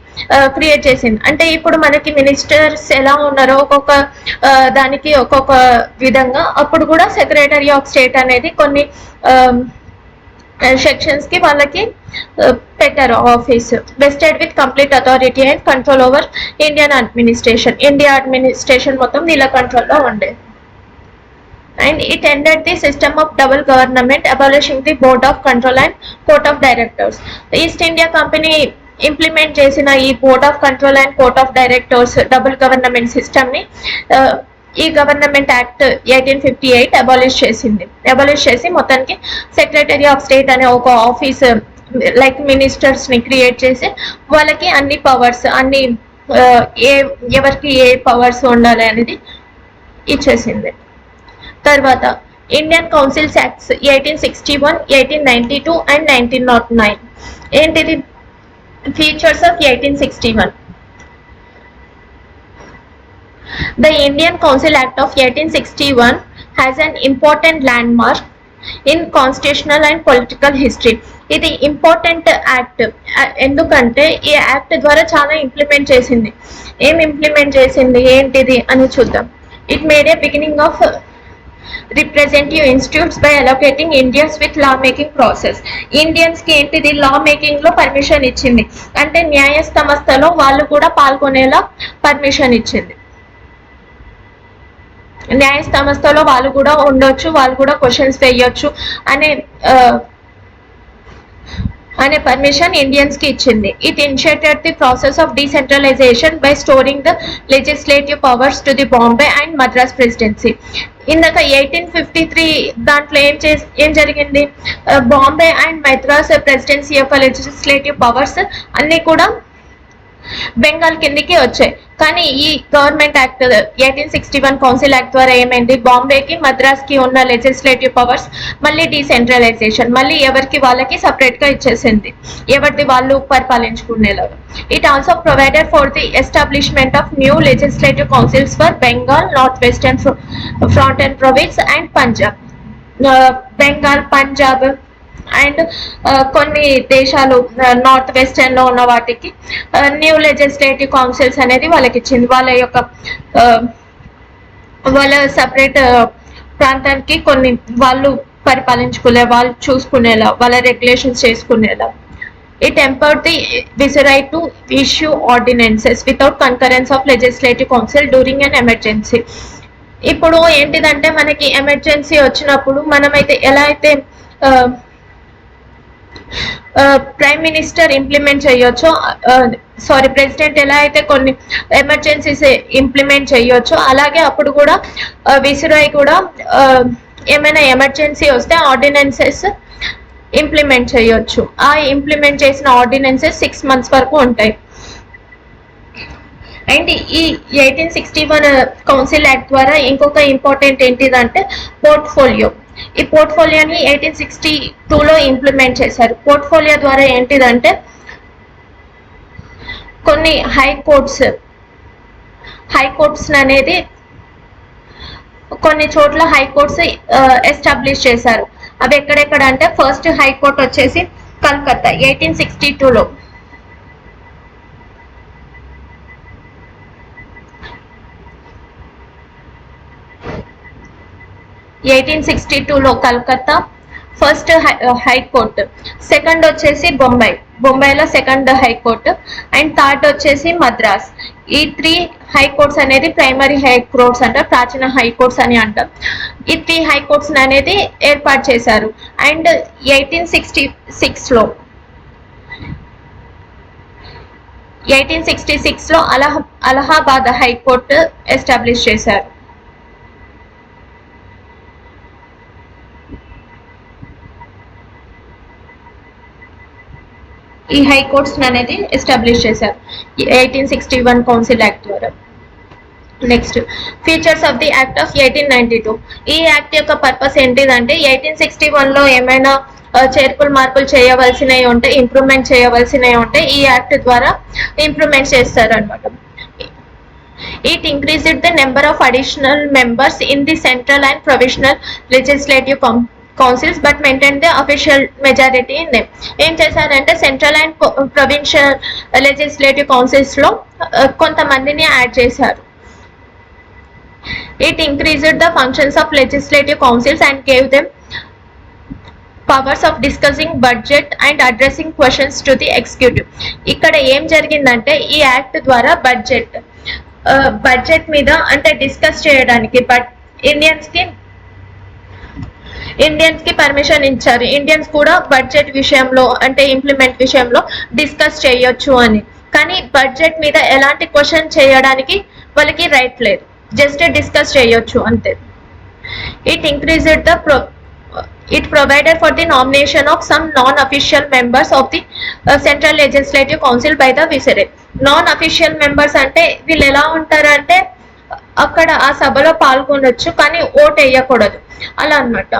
క్రియేట్ చేసింది. అంటే ఇప్పుడు మనకి మినిస్టర్స్ ఎలా ఉన్నారో ఒక్కొక్క దానికి ఒక్కొక్క విధంగా, అప్పుడు కూడా సెక్రటరీ ఆఫ్ స్టేట్ అనేది కొన్ని సెక్షన్స్ కి వాళ్ళకి పెట్టారు office. Vested with complete authority and control over Indian administration. India administration మొత్తం వీళ్ళ కంట్రోల్లో ఉండేది. And it ended the system of double government, abolishing the board of control and court of directors. East India Company implement చేసిన ఈ board of control and court of directors double government system ని ఈ గవర్నమెంట్ యాక్ట్ 1858 అబాలిష్ చేసి మొత్తానికి సెక్రటరీ ఆఫ్ స్టేట్ అనే ఒక ఆఫీస్ లైక్ మినిస్టర్స్ ని క్రియేట్ చేసి వాళ్ళకి అన్ని పవర్స్ అన్ని ఎవరికి ఏ పవర్స్ ఉండాలి అనేది ఇచ్చేసింది. తర్వాత ఇండియన్ కౌన్సిల్స్ యాక్ట్స్ 1861, 1892 అండ్ 1909. ఏంటిది features of 1861? The Indian Council Act of 1861 has an important landmark in constitutional and political history. ఇది ఇంపార్టెంట్ యాక్ట్ ఎందుకంటే ఈ యాక్ట్ ద్వారా చాలా ఇంప్లిమెంట్ చేసింది. ఏం ఇంప్లిమెంట్ చేసింది ఏంటిది అని చూద్దాం. It made a beginning of representative institutes by allocating Indians with law making process. Indians కి ఏంటిది లా మేకింగ్ లో పర్మిషన్ ఇచ్చింది, అంటే న్యాయ సంస్థలో వాళ్ళు కూడా పాల్గొనేలా పర్మిషన్ ఇచ్చింది. న్యాయ సంస్థలో వాళ్ళు కూడా ఉండొచ్చు, వాళ్ళు కూడా క్వశ్చన్స్ వేయొచ్చు అనే పర్మిషన్ ఇండియన్స్ కి ఇచ్చింది. It initiated the process of decentralisation by storing the legislative powers to the Bombay and Madras presidency. ఇందాక 1853 దాంట్లో ఏం జరిగింది, బాంబే అండ్ మద్రాస్ ప్రెసిడెన్సీ యొక్క లెజిస్లేటివ్ పవర్స్ అన్ని కూడా బెంగాల్ కిందికి వచ్చాయి. కానీ ఈ గవర్నమెంట్ యాక్ట్ 1861 కౌన్సిల్ యాక్ట్ ద్వారా ఏమైంది, బాంబేకి మద్రాస్ కి ఉన్న లెజిస్లేటివ్ పవర్స్ మళ్ళీ డీసెంట్రలైజేషన్, మళ్ళీ ఎవరికి వాళ్ళకి సపరేట్ గా ఇచ్చేసింది, ఎవరిది వాళ్ళు పరిపాలించుకునేలాగా. It also provided for the establishment of new legislative councils for Bengal, north western frontier province and Punjab. Bengal, Punjab and కొన్ని దేశాలు నార్త్ వెస్టర్న్ లో ఉన్న వాటికి న్యూ లెజిస్లేటివ్ కౌన్సిల్స్ అనేది వాళ్ళకి ఇచ్చింది. వాళ్ళ సపరేట్ ప్రాంతానికి కొన్ని వాళ్ళు పరిపాలించుకునే, వాళ్ళు చూసుకునేలా, వాళ్ళ రెగ్యులేషన్స్ చేసుకునేలా. It empowered the viceroy to issue ordinances without concurrence of legislative council during an emergency. ఇప్పుడు ఏంటిదంటే మనకి ఎమర్జెన్సీ వచ్చినప్పుడు మనమైతే ఎలా అయితే ప్రైమ్ మినిస్టర్ ఇంప్లిమెంట్ చేయొచ్చో, ప్రెసిడెంట్ ఎలా అయితే కొన్ని ఎమర్జెన్సీస్ ఇంప్లిమెంట్ చేయొచ్చో, అలాగే అప్పుడు కూడా విసిరాయ్ కూడా ఏమైనా ఎమర్జెన్సీ వస్తే ఆర్డినెన్సెస్ ఇంప్లిమెంట్ చేయొచ్చు. ఆ ఇంప్లిమెంట్ చేసిన ఆర్డినెన్సెస్ 6 months వరకు ఉంటాయి. అండ్ ఈ 1861 కౌన్సిల్ యాక్ట్ ద్వారా ఇంకొక ఇంపార్టెంట్ ఏంటిదంటే పోర్ట్ఫోలియో. ఈ పోర్ట్ఫోలియోని 1862లో ఇంప్లిమెంట్ చేశారు. పోర్ట్ఫోలియో ద్వారా ఏంటిదంటే కొన్ని హైకోర్ట్స్ అనేది కొన్ని చోట్ల హైకోర్ట్స్ ఎస్టాబ్లిష్ చేశారు. అవి ఎక్కడెక్కడ అంటే ఫస్ట్ హైకోర్ట్ వచ్చేసి కల్కత్తా 1862లో. Calcutta first high court. సెకండ్ వచ్చేసి బొంబాయిలో సెకండ్ హైకోర్ట్. అండ్ థర్డ్ వచ్చేసి మద్రాస్. ఈ 3 హైకోర్ట్స్ అనేది ప్రైమరీ హైకోర్ట్స్ అంటారు, ప్రాచీన హైకోర్ట్స్ అని అంటారు. ఈ 3 హైకోర్ట్స్ అనేది ఏర్పాటు చేశారు. అండ్ 1866లో అలహాబాద్ హైకోర్టు ఎస్టాబ్లిష్ చేశారు. ఈ హైకోర్ట్స్ అనేది ఎస్టాబ్లిష్ చేశారు 1861 కౌన్సిల్ యాక్ట్ ద్వారా. Next features of the act of 1892. ఈ యాక్ట్ యొక్క పర్పస్ ఏంటిదంటే 1861లో ఏమైనా చేర్పులు మార్పులు చేయవలసినవి ఉంటే, ఇంప్రూవ్మెంట్ చేయవలసినవి ఉంటే ఈ యాక్ట్ ద్వారా ఇంప్రూవ్మెంట్ చేస్తారు అనమాట. It increased the number of additional members in the central and provisional legislative councils but maintained the official majority in them. ఏం చేశారంటే central and provincial legislative councils లో కొంతమందిని యాడ్ చేశారు. It increased the functions of legislative councils and gave them powers of discussing budget and addressing questions to the executive. ఇక్కడ ఏం జరిగిందంటే ఈ యాక్ట్ ద్వారా బడ్జెట్ మీద అంటే డిస్కస్ చేయడానికి ఇండియన్స్ కి పర్మిషన్ ఇచ్చారు. ఇండియన్స్ కూడా బడ్జెట్ విషయంలో అంటే ఇంప్లిమెంట్ విషయంలో డిస్కస్ చేయొచ్చు అని. కానీ బడ్జెట్ మీద ఎలాంటి క్వశ్చన్ చేయడానికి వాళ్ళకి రైట్ లేదు, జస్ట్ డిస్కస్ చేయొచ్చు అంతే. It provided for the nomination of some non-official members of the Central Legislative Council by the Viceroy. Non-official members అంటే వీళ్ళు ఎలా ఉంటారంటే అక్కడ ఆ సభలో పాల్గొనొచ్చు కానీ ఓట్ వేయకూడదు అలా అన్నమాట.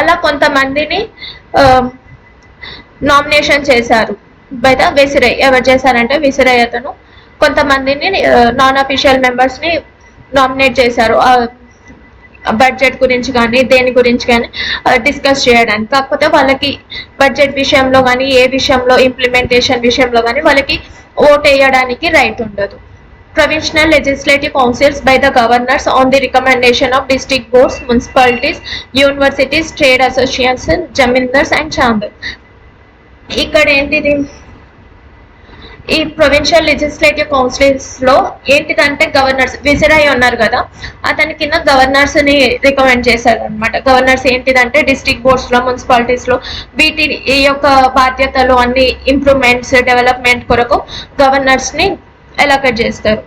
అలా కొంతమందిని నామినేషన్ చేశారు బై ద విసిరై. ఎవరు చేశారంటే విసిరై అతను కొంతమందిని నాన్ అఫీషియల్ మెంబర్స్ ని నామినేట్ చేశారు బడ్జెట్ గురించి కానీ దేని గురించి కానీ డిస్కస్ చేయడానికి. కాకపోతే వాళ్ళకి బడ్జెట్ విషయంలో కానీ ఏ విషయంలో ఇంప్లిమెంటేషన్ విషయంలో కానీ వాళ్ళకి ఓట్ వేయడానికి రైట్ ఉండదు. Provincial legislative councils by the governors on the recommendation of district boards, municipalities, universities, trade associations, jamindars and chambers. ఇక్కడ ఏంటిది ఈ ప్రొవిన్షియల్ లెజిస్లేటివ్ కౌన్సిల్స్ లో ఏంటిదంటే గవర్నర్స్ విసిరాయి ఉన్నారు కదా, అతని కింద గవర్నర్స్ ని రికమెండ్ చేశారు అనమాట. గవర్నర్స్ ఏంటిదంటే డిస్ట్రిక్ట్ బోర్డ్స్ లో మున్సిపాలిటీస్ లో వీటి ఈ యొక్క బాధ్యతలు అన్ని ఇంప్రూవ్మెంట్స్ డెవలప్మెంట్ కొరకు గవర్నర్స్ ని allocate చేస్తారు.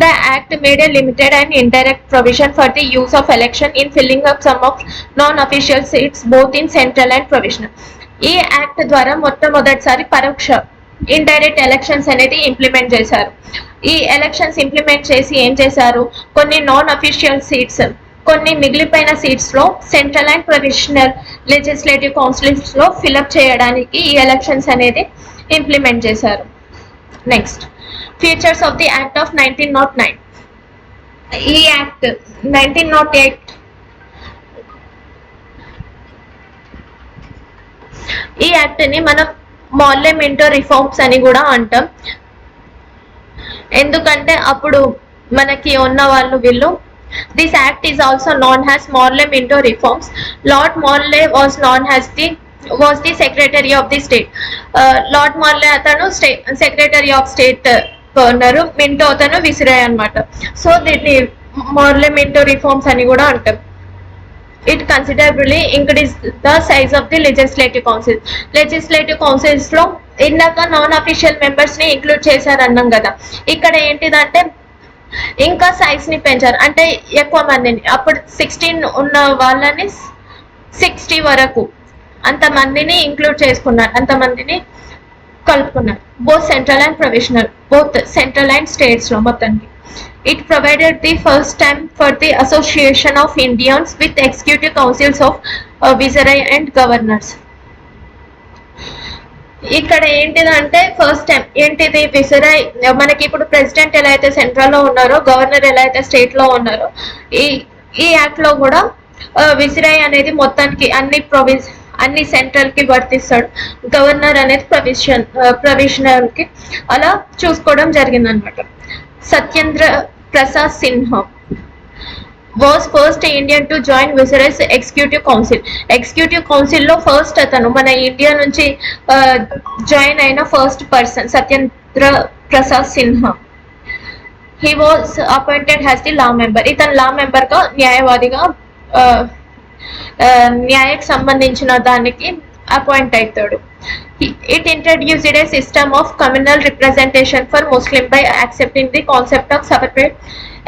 The act made a limited and indirect provision for the use of election in filling up some of non-official seats both in central and provincial. ఈ యాక్ట్ ద్వారా మొట్టమొదటిసారి పరోక్ష ఇండైరెక్ట్ ఎలక్షన్స్ అనేది ఇంప్లిమెంట్ చేశారు. ఈ ఎలక్షన్స్ ఇంప్లిమెంట్ చేసి ఏం చేశారు, కొన్ని నాన్ అఫీషియల్ సీట్స్ కొన్ని మిగిలిపోయిన సీట్స్ లో central and provincial legislative councils లో ఫిల్అప్ చేయడానికి ఈ ఎలక్షన్స్ అనేది ఇంప్లిమెంట్ చేశారు. Next features of the Act of 1909. ఈ యాక్ట్ 1908 ఈ యాక్ట్ ని మనం మాల్లే మింటో రిఫార్మ్స్ అని కూడా అంటాం. ఎందుకంటే అప్పుడు మనకి ఉన్న వాళ్ళు వీళ్ళు. This act is also known as Morley Minto reforms. Lord Morley was the secretary of the state. Lord Morley atanu secretary of state ఉన్నారు, మింటో అతను విసిరాయి అనమాట. సో దీన్ని మోర్లే మింటో రిఫార్మ్స్ అని కూడా అంటాం. It considerably increase the size of the legislative council. Legislative councils లో ఇందాక నాన్ అఫీషియల్ మెంబర్స్ ని ఇంక్లూడ్ చేశారు అన్నాం కదా, ఇక్కడ ఏంటిదంటే ఇంకా సైజ్ ని పెంచారు. అంటే ఎక్కువ మందిని అప్పుడు 16 ఉన్న వాళ్ళని 60 వరకు అంతమందిని ఇంక్లూడ్ చేసుకున్నారు, అంతమందిని కలుపుకున్నారు. Both central and provisional, both central and states లో మొత్తానికి. It provided the first time for the association of Indians with executive councils of viceroy and governors. ఇక్కడ ఏంటిదంటే ఫస్ట్ టైం ఏంటిది విజరై మనకి ఇప్పుడు ప్రెసిడెంట్ ఎలా అయితే సెంట్రల్ లో ఉన్నారో గవర్నర్ ఎలా అయితే స్టేట్ లో ఉన్నారో ఈ యాక్ట్ లో కూడా విజరై అనేది మొత్తానికి అన్ని సెంట్రల్ కి వర్తిస్తాడు, గవర్నర్ అనేది ప్రొవిషనల్ కి అలా చూసుకోవడం జరిగింది అనమాట. Satyendra Prasad Sinha was first Indian to join viceroy's executive council. Executive council లో ఫస్ట్ అతను మన ఇండియా నుంచి జాయిన్ అయిన first person Satyendra Prasad Sinha. He was appointed as the law member. ఇతను లా మెంబర్ గా న్యాయవాదిగా న్యాయకు సంబంధించిన దానికి అపాయింట్ అవుతాడు. It introduced a system of communal representation for Muslim by accepting the concept of separate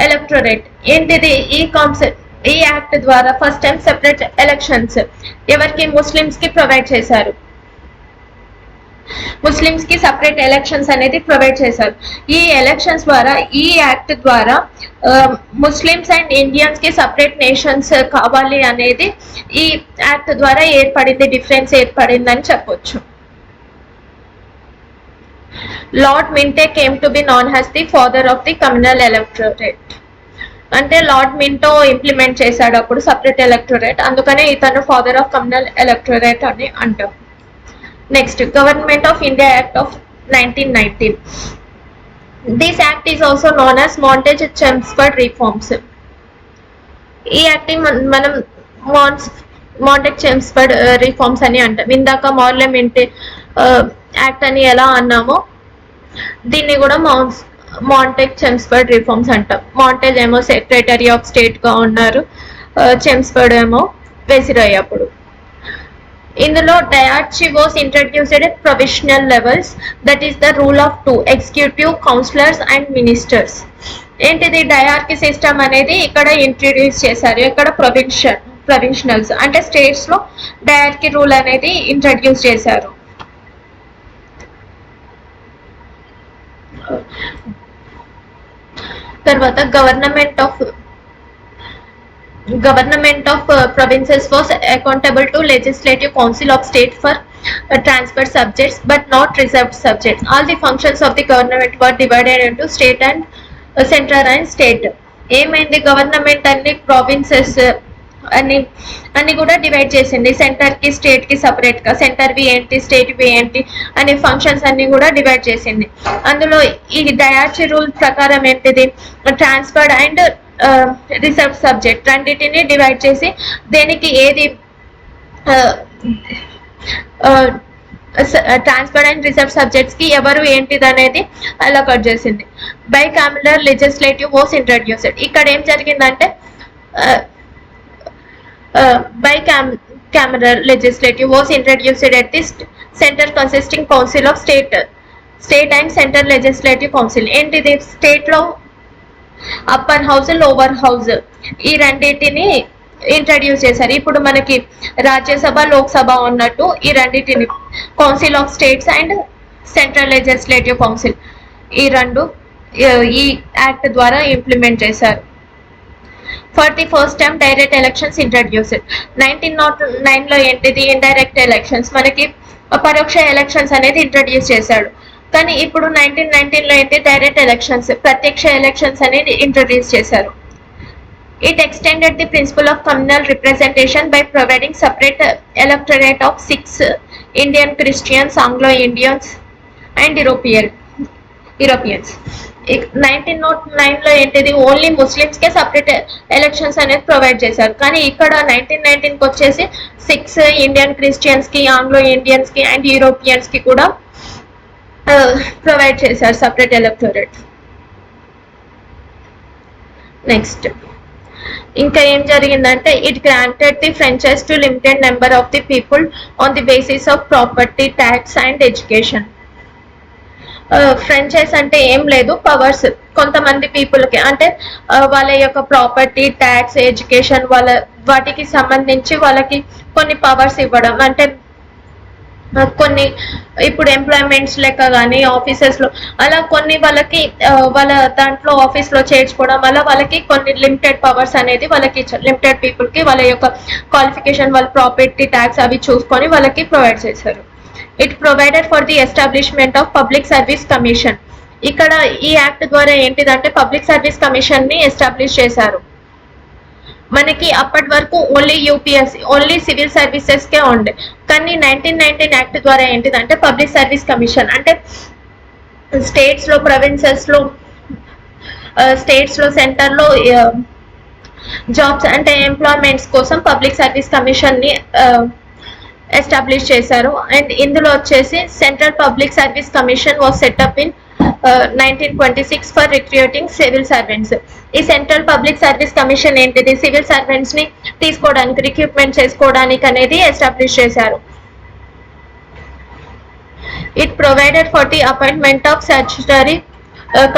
electorate. ఏంటిది ఈ యాక్ట్ ద్వారా ఫస్ట్ టైం సెపరేట్ ఎలక్షన్స్ ఎవరికి ముస్లిమ్స్ కి ప్రొవైడ్ చేశారు. ముస్లిమ్స్ కి సపరేట్ ఎలక్షన్స్ అనేది ప్రొవైడ్ చేశారు. ఈ ఎలక్షన్స్ ద్వారా ఈ యాక్ట్ ద్వారా ముస్లిమ్స్ అండ్ ఇండియన్స్ కి సపరేట్ నేషన్స్ కావాలి అనేది ఈ యాక్ట్ ద్వారా ఏర్పడింది, డిఫరెన్స్ ఏర్పడింది అని చెప్పొచ్చు. Lord Minto came to be known as the father of the communal electorate. అంటే లార్డ్ మింటో ఇంప్లిమెంట్ చేశాడు అప్పుడు సపరేట్ ఎలక్టరేట్, అందుకనే ఇతను ఫాదర్ ఆఫ్ కమ్యూనల్ ఎలక్టరేట్ అని అంటాం. Next government of India act of 1919. This act is also known as Montagu-Chelmsford reforms. ఈ యాక్ట్ మనం మాంటెక్ చెమ్స్ఫర్డ్ రిఫార్మ్స్ అని అంటాం. ఇందాక పార్లమెంట్ యాక్ట్ అని ఎలా అన్నామో దీన్ని కూడా మాంటెక్ చెమ్స్ఫర్డ్ రిఫార్మ్స్ అంటాం. మాంటెజ్ ఏమో సెక్రటరీ ఆఫ్ స్టేట్ గా ఉన్నారు, చెమ్స్ఫర్డ్ ఏమో వెసిరాయ్ అప్పుడు. ఇందులో dyarchy was introduced at provisional levels, that is the rule of 2 executive, councillors and ministers. ఏంటిది డయార్కీ సిస్టమ్ అనేది ఇక్కడ ఇంట్రడ్యూస్ చేశారు. ఇక్కడ ప్రొవిన్షనల్స్ అంటే స్టేట్స్ లో డయార్కీ రూల్ అనేది ఇంట్రడ్యూస్ చేశారు. తర్వాత government of provinces was accountable to legislative council of state for transfer subjects but not reserved subjects. All the functions of the government were divided into state and central and state. ఏమైంది గవర్నమెంట్ అన్ని ప్రావిన్సెస్ అన్ని కూడా డివైడ్ చేసింది. సెంటర్ కి స్టేట్ కి సపరేట్ గా, సెంటర్ వి ఏంటి స్టేట్ వి ఏంటి అనే ఫంక్షన్స్ అన్ని కూడా డివైడ్ చేసింది. అందులో ఈ డయార్చీ రూల్ ప్రకారం ఏంటిది ట్రాన్స్ఫర్డ్ అండ్ రిజర్వ్ సబ్జెక్ట్ రెండింటిని డివైడ్ చేసి దేనికి ఏది ట్రాన్స్ఫర్డ్ అండ్ రిజర్వ్ సబ్జెక్ట్స్ కి ఎవరు ఏంటిది అనేది అలొకేట్ చేసింది. బైకామ్యులర్ లెజిస్లేటివ్ వాస్ ఇంట్రడ్యూస్డ్. ఇక్కడ ఏం జరిగిందంటే bicameral legislative was introduced at the center consisting council of state and central legislative council. ఏంటిది స్టేట్ లో అప్పర్ హౌస్ లోవర్ హౌస్ ఈ రెండింటిని ఇంట్రడ్యూస్ చేశారు. ఇప్పుడు మనకి రాజ్యసభ లోక్సభ ఉన్నట్టు ఈ రెండింటిని council of states and central legislative council ఈ రెండు ఈ యాక్ట్ ద్వారా ఇంప్లిమెంట్ చేశారు. For the first time direct elections introduced. 1909 లో ఏంటిది ఇండైరెక్ట్ ఎలక్షన్స్ మనకి పరోక్ష ఎలక్షన్స్ అనేది ఇంట్రడ్యూస్ చేశాడు. కానీ ఇప్పుడు 1919 లో ఏంటి డైరెక్ట్ ఎలక్షన్స్ ప్రత్యక్ష ఎలక్షన్స్ అనేది ఇంట్రడ్యూస్ చేశారు. It extended the principle of communal representation by providing separate electorate of 6 Indian Christians, Anglo Indians and Europeans. 1909 లో ఏంటిది ఓన్లీ ముస్లిమ్స్ కే సపరేట్ ఎలక్షన్స్ అనేది ప్రొవైడ్ చేశారు. కానీ ఇక్కడ 1919 కి వచ్చేసి 6 ఇండియన్ క్రిస్టియన్స్ కి, ఆంగ్లో ఇండియన్స్ కి అండ్ యూరోపియన్స్ కి కూడా ప్రొవైడ్ చేశారు సపరేట్ ఎలక్టరేట్. నెక్స్ట్ ఇంకా ఏం జరిగిందంటే it granted the franchise to limited number of the people on the basis of property, tax and education. Franchise అంటే ఏం లేదు, పవర్స్ కొంతమంది పీపుల్ కి అంటే వాళ్ళ యొక్క ప్రాపర్టీ, ట్యాక్స్, ఎడ్యుకేషన్ వాటికి సంబంధించి వాళ్ళకి కొన్ని పవర్స్ ఇవ్వడం. అంటే కొన్ని ఇప్పుడు ఎంప్లాయ్మెంట్స్ లెక్క కానీ ఆఫీసెస్ లో అలా కొన్ని వాళ్ళకి వాళ్ళ దాంట్లో ఆఫీస్ లో చేర్చుకోవడం వల్ల వాళ్ళకి కొన్ని లిమిటెడ్ పవర్స్ అనేది వాళ్ళకి ఇచ్చారు. లిమిటెడ్ పీపుల్ కి వాళ్ళ యొక్క క్వాలిఫికేషన్, వాళ్ళ ప్రాపర్టీ, ట్యాక్స్ అవి చూసుకొని వాళ్ళకి ప్రొవైడ్ చేశారు. It provided for the establishment of public service commission. ఇక్కడ ఈ యాక్ట్ ద్వారా ఏంటిదంటే పబ్లిక్ సర్వీస్ కమిషన్ ని ఎస్టాబ్లిష్ చేశారు. మనకి అప్పటి వరకు only UPSC, only civil services కే ఉండే. కానీ 1919 యాక్ట్ ద్వారా ఏంటిదంటే పబ్లిక్ సర్వీస్ కమిషన్ అంటే స్టేట్స్ లో, ప్రొవిన్సెస్ లో, సెంటర్ లో జాబ్స్ అంటే ఎంప్లాయ్మెంట్స్ కోసం పబ్లిక్ సర్వీస్ కమిషన్ ని ఎస్టాబ్లిష్ చేశారు. అండ్ ఇందులో వచ్చేసి central public service commission was set up in 1926 for recruiting civil servants. ఈ సెంట్రల్ పబ్లిక్ సర్వీస్ కమిషన్ ఏంటిది సివిల్ సర్వెంట్స్ ని తీసుకోవడానికి, రిక్రూట్మెంట్ చేసుకోవడానికి అనేది ఎస్టాబ్లిష్ చేశారు. It provided for the appointment of statutory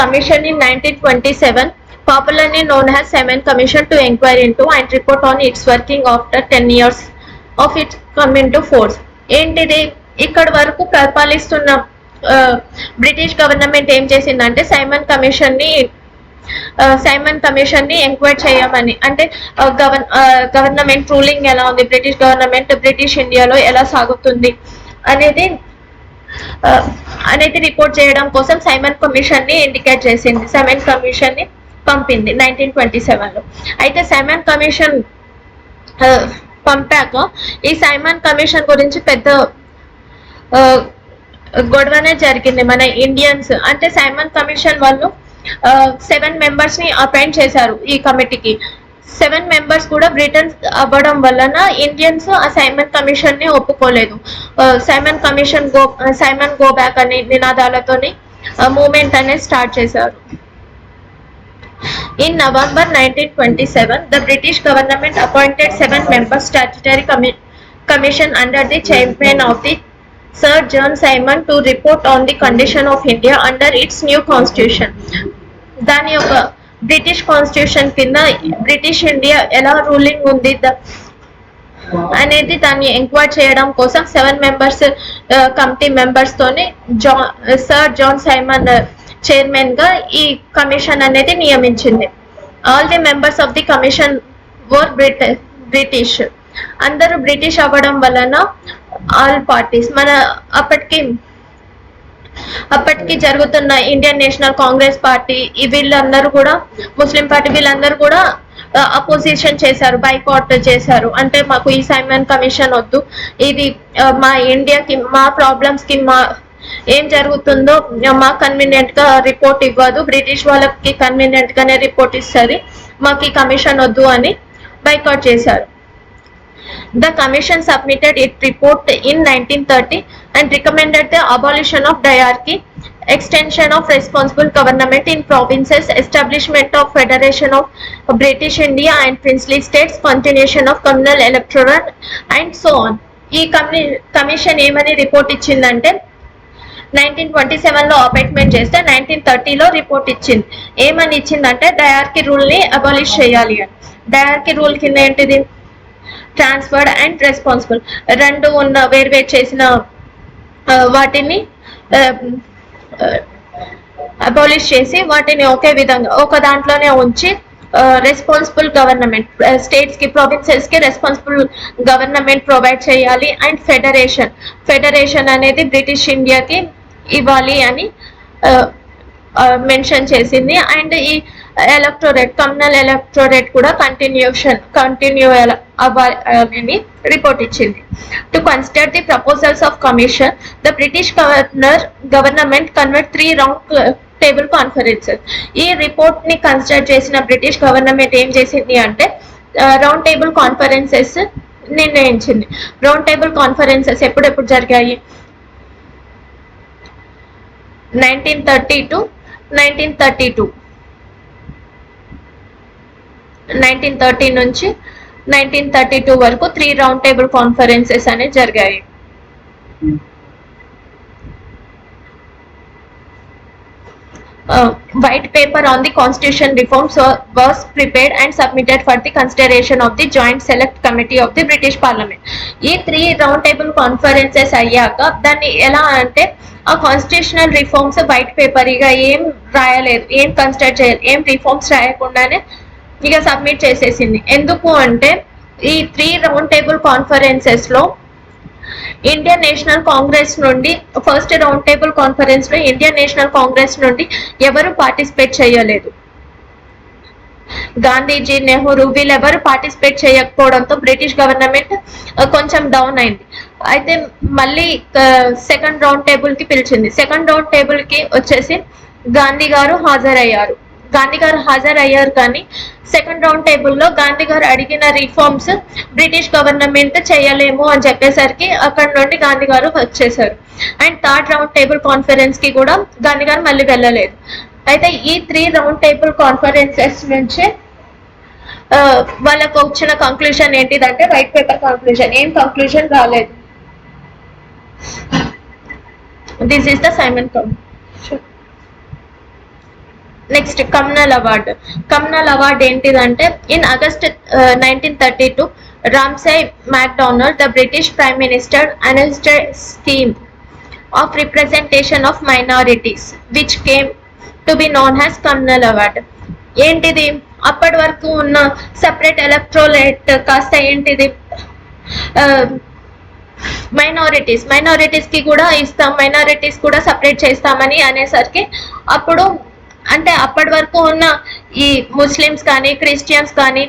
commission in 1927, popularly known as Simon Commission, to inquire into and report on its working after 10 years of its coming to force. ఏంటిది ఇక్కడ వరకు పరిపాలిస్తున్న బ్రిటిష్ గవర్నమెంట్ ఏం చేసిందంటే సైమన్ కమిషన్ ని ఎంక్వైరీ చేయమని, అంటే గవర్నమెంట్ రూలింగ్ ఎలా ఉంది, బ్రిటిష్ గవర్నమెంట్ బ్రిటిష్ ఇండియాలో ఎలా సాగుతుంది అనేది రిపోర్ట్ చేయడం కోసం సైమన్ కమిషన్ ని ఇండికేట్ చేసింది. సైమన్ కమిషన్ ని పంపింది 1927 లో. అయితే సైమన్ కమిషన్ పంపాక ఈ సైమన్ కమిషన్ గురించి పెద్ద గొడవనే జరిగింది మన ఇండియన్స్. అంటే సైమన్ కమిషన్ వాళ్ళు 7 మెంబర్స్ ని అపాయింట్ చేశారు ఈ కమిటీకి. 7 మెంబర్స్ కూడా బ్రిటన్ అవ్వడం వలన ఇండియన్స్ ఆ సైమన్ కమిషన్ ని ఒప్పుకోలేదు. సైమన్ గో బ్యాక్ అనే నినాదాలతోని మూవ్మెంట్ అనేది స్టార్ట్ చేశారు. In November 1927, the British government appointed 7-member statutory commission under the chairman of the Sir John Simon to report on the condition of India under its new constitution. దాని యొక్క బ్రిటిష్ కాన్స్టిట్యూషన్ కింద బ్రిటిష్ ఇండియా ఎలా రూలింగ్ ఉంది అనేది దాన్ని ఎంక్వైరీ చేయడం కోసం 7 మెంబర్స్ కమిటీ మెంబర్స్ తోని సర్ జాన్ సైమన్ చైర్మన్ గా ఈ కమిషన్ అనేది నియమించింది. All the members of the commission were British. అందరూ బ్రిటిష్ అవ్వడం వలన ఆల్ పార్టీస్ అప్పటికి జరుగుతున్న ఇండియన్ నేషనల్ కాంగ్రెస్ పార్టీ వీళ్ళందరూ కూడా ముస్లిం పార్టీ వీళ్ళందరూ కూడా అపోజిషన్ చేశారు, బైకాట్ చేశారు. అంటే మాకు ఈ సైమన్ కమిషన్ వద్దు, ఇది మా ఇండియాకి మా ప్రాబ్లమ్స్ కి ఏం జరుగుతుందో మాకు కన్వీనియంట్ గా రిపోర్ట్ ఇవ్వదు, బ్రిటిష్ వాళ్ళకి కన్వీనియంట్ గానే రిపోర్ట్ ఇస్తుంది, మాకు ఈ కమిషన్ వద్దు అని బైకాట్ చేశారు. The commission submitted its report in 1930 and recommended the abolition of diarchy, extension of responsible government in provinces, establishment of Federation of British India and princely states, continuation of communal electorate and so on. ఈ కమిషన్ ఏమని రిపోర్ట్ ఇచ్చిందంటే 1927 లో అపాయింట్మెంట్ చేస్తే 1930 లో రిపోర్ట్ ఇచ్చింది. ఏమని ఇచ్చిందంటే డయార్కీ రూల్ ని అబాలిష్ చేయాలి అని. డయార్కీ రూల్ కింద ఏంటిది, ట్రాన్స్ఫర్డ్ అండ్ రెస్పాన్సిబుల్ రెండు ఉన్న వేర్వేరు చేసిన వాటిని అబాలిష్ చేసి వాటిని ఒకే విధంగా ఒక దాంట్లోనే ఉంచి రెస్పాన్సిబుల్ గవర్నమెంట్ స్టేట్స్ కి ప్రావిన్సెస్ కి రెస్పాన్సిబుల్ గవర్నమెంట్ ప్రొవైడ్ చేయాలి. అండ్ ఫెడరేషన్ అనేది బ్రిటిష్ ఇండియాకి ఇవ్వాలి అని మెన్షన్ చేసింది. అండ్ ఈ కమ్యూనల్ ఎలక్టోరేట్ కూడా కంటిన్యూ అవ్వాలని రిపోర్ట్ ఇచ్చింది. To consider the proposals of commission, the British government convert 3 round table conferences. ఈ రిపోర్ట్ ని కన్సిడర్ చేసిన బ్రిటిష్ గవర్నమెంట్ ఏం చేసింది అంటే రౌండ్ టేబుల్ కాన్ఫరెన్సెస్ నిర్ణయించింది. రౌండ్ టేబుల్ కాన్ఫరెన్సెస్ ఎప్పుడెప్పుడు జరిగాయి, 1930 నుంచి 1932 వరకు 3 రౌండ్ టేబుల్ కాన్ఫరెన్సెస్ అనేవి జరిగాయి. White paper on the constitution reforms was prepared and submitted for the consideration of the Joint Select Committee of the British Parliament. ఈ 3 రౌండ్ టేబుల్ కాన్ఫరెన్సెస్ అయ్యాక దాన్ని ఎలా అంటే ఆ కాన్స్టిట్యూషనల్ రిఫార్మ్స్ వైట్ పేపర్ ఇక ఏం రాయలేదు, ఏం కన్సిడర్ చేయలేదు, ఏం రిఫార్మ్స్ రాయకుండానే ఇక సబ్మిట్ చేసేసింది. ఎందుకు అంటే ఈ 3 రౌండ్ టేబుల్ కాన్ఫరెన్సెస్ లో ఇండియన్ నేషనల్ కాంగ్రెస్ నుండి ఫస్ట్ రౌండ్ టేబుల్ కాన్ఫరెన్స్ లో ఇండియన్ నేషనల్ కాంగ్రెస్ నుండి ఎవరు పార్టిసిపేట్ చేయలేదు. గాంధీజీ, నెహ్రూ వీళ్ళెవరు పార్టిసిపేట్ చేయకపోవడంతో బ్రిటిష్ గవర్నమెంట్ కొంచెం డౌన్ అయింది. అయితే మళ్ళీ సెకండ్ రౌండ్ టేబుల్ కి పిలిచింది. సెకండ్ రౌండ్ టేబుల్ కి వచ్చేసి గాంధీ గారు హాజరయ్యారు కానీ సెకండ్ రౌండ్ టేబుల్లో గాంధీ గారు అడిగిన రిఫార్మ్స్ బ్రిటిష్ గవర్నమెంట్ చేయలేము అని చెప్పేసరికి అక్కడ నుండి గాంధీ గారు వచ్చేసారు. And third round table conference కి కూడా గాంధీ గారు మళ్ళీ వెళ్ళలేదు. అయితే ఈ 3 రౌండ్ టేబుల్ కాన్ఫరెన్సెస్ నుంచి వాళ్ళకు వచ్చిన కంక్లూజన్ ఏంటిదంటే వైట్ పేపర్ కంక్లూజన్, ఏం కంక్లూజన్ రాలేదు. This is the Simon commission. Next communal award ఏంటిదంటే in August 1932 Ramsay MacDonald the British prime minister announced scheme of representation of minorities which came to be known as communal award. ఏంటిది, అప్పటి వరకు ఉన్న సెపరేట్ ఎలక్ట్రోలేట్ కాస్త ఏంటిది మైనారిటీస్ కి కూడా ఇస్తాం, మైనారిటీస్ కూడా సపరేట్ చేస్తామని అనేసరికి అప్పుడు అంటే అప్పటి వరకు ఉన్న ఈ ముస్లిమ్స్ కానీ క్రిస్టియన్స్ కానీ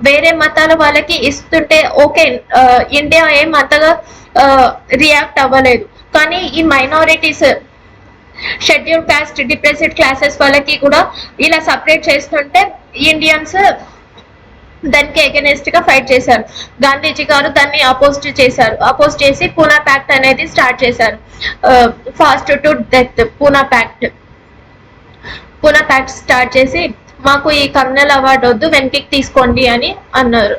వేరే మతాల వాళ్ళకి ఇస్తుంటే ఓకే, ఇండియా ఏం అంతగా రియాక్ట్ అవ్వలేదు. కానీ ఈ minorities schedule caste depressed classes వాళ్ళకి కూడా ఇలా సపరేట్ చేస్తుంటే ఇండియన్స్ దానికి అగెనిస్ట్ గా ఫైట్ చేశారు. గాంధీజీ గారు దాన్ని అపోజ్ చేసి పూనా ప్యాక్ట్ అనేది స్టార్ట్ చేశారు. Fast to death Poona pact start చేసి మాకు ఈ కమ్యూనల్ అవార్డు వద్దు, వెనక్కి తీసుకోండి అని అన్నారు.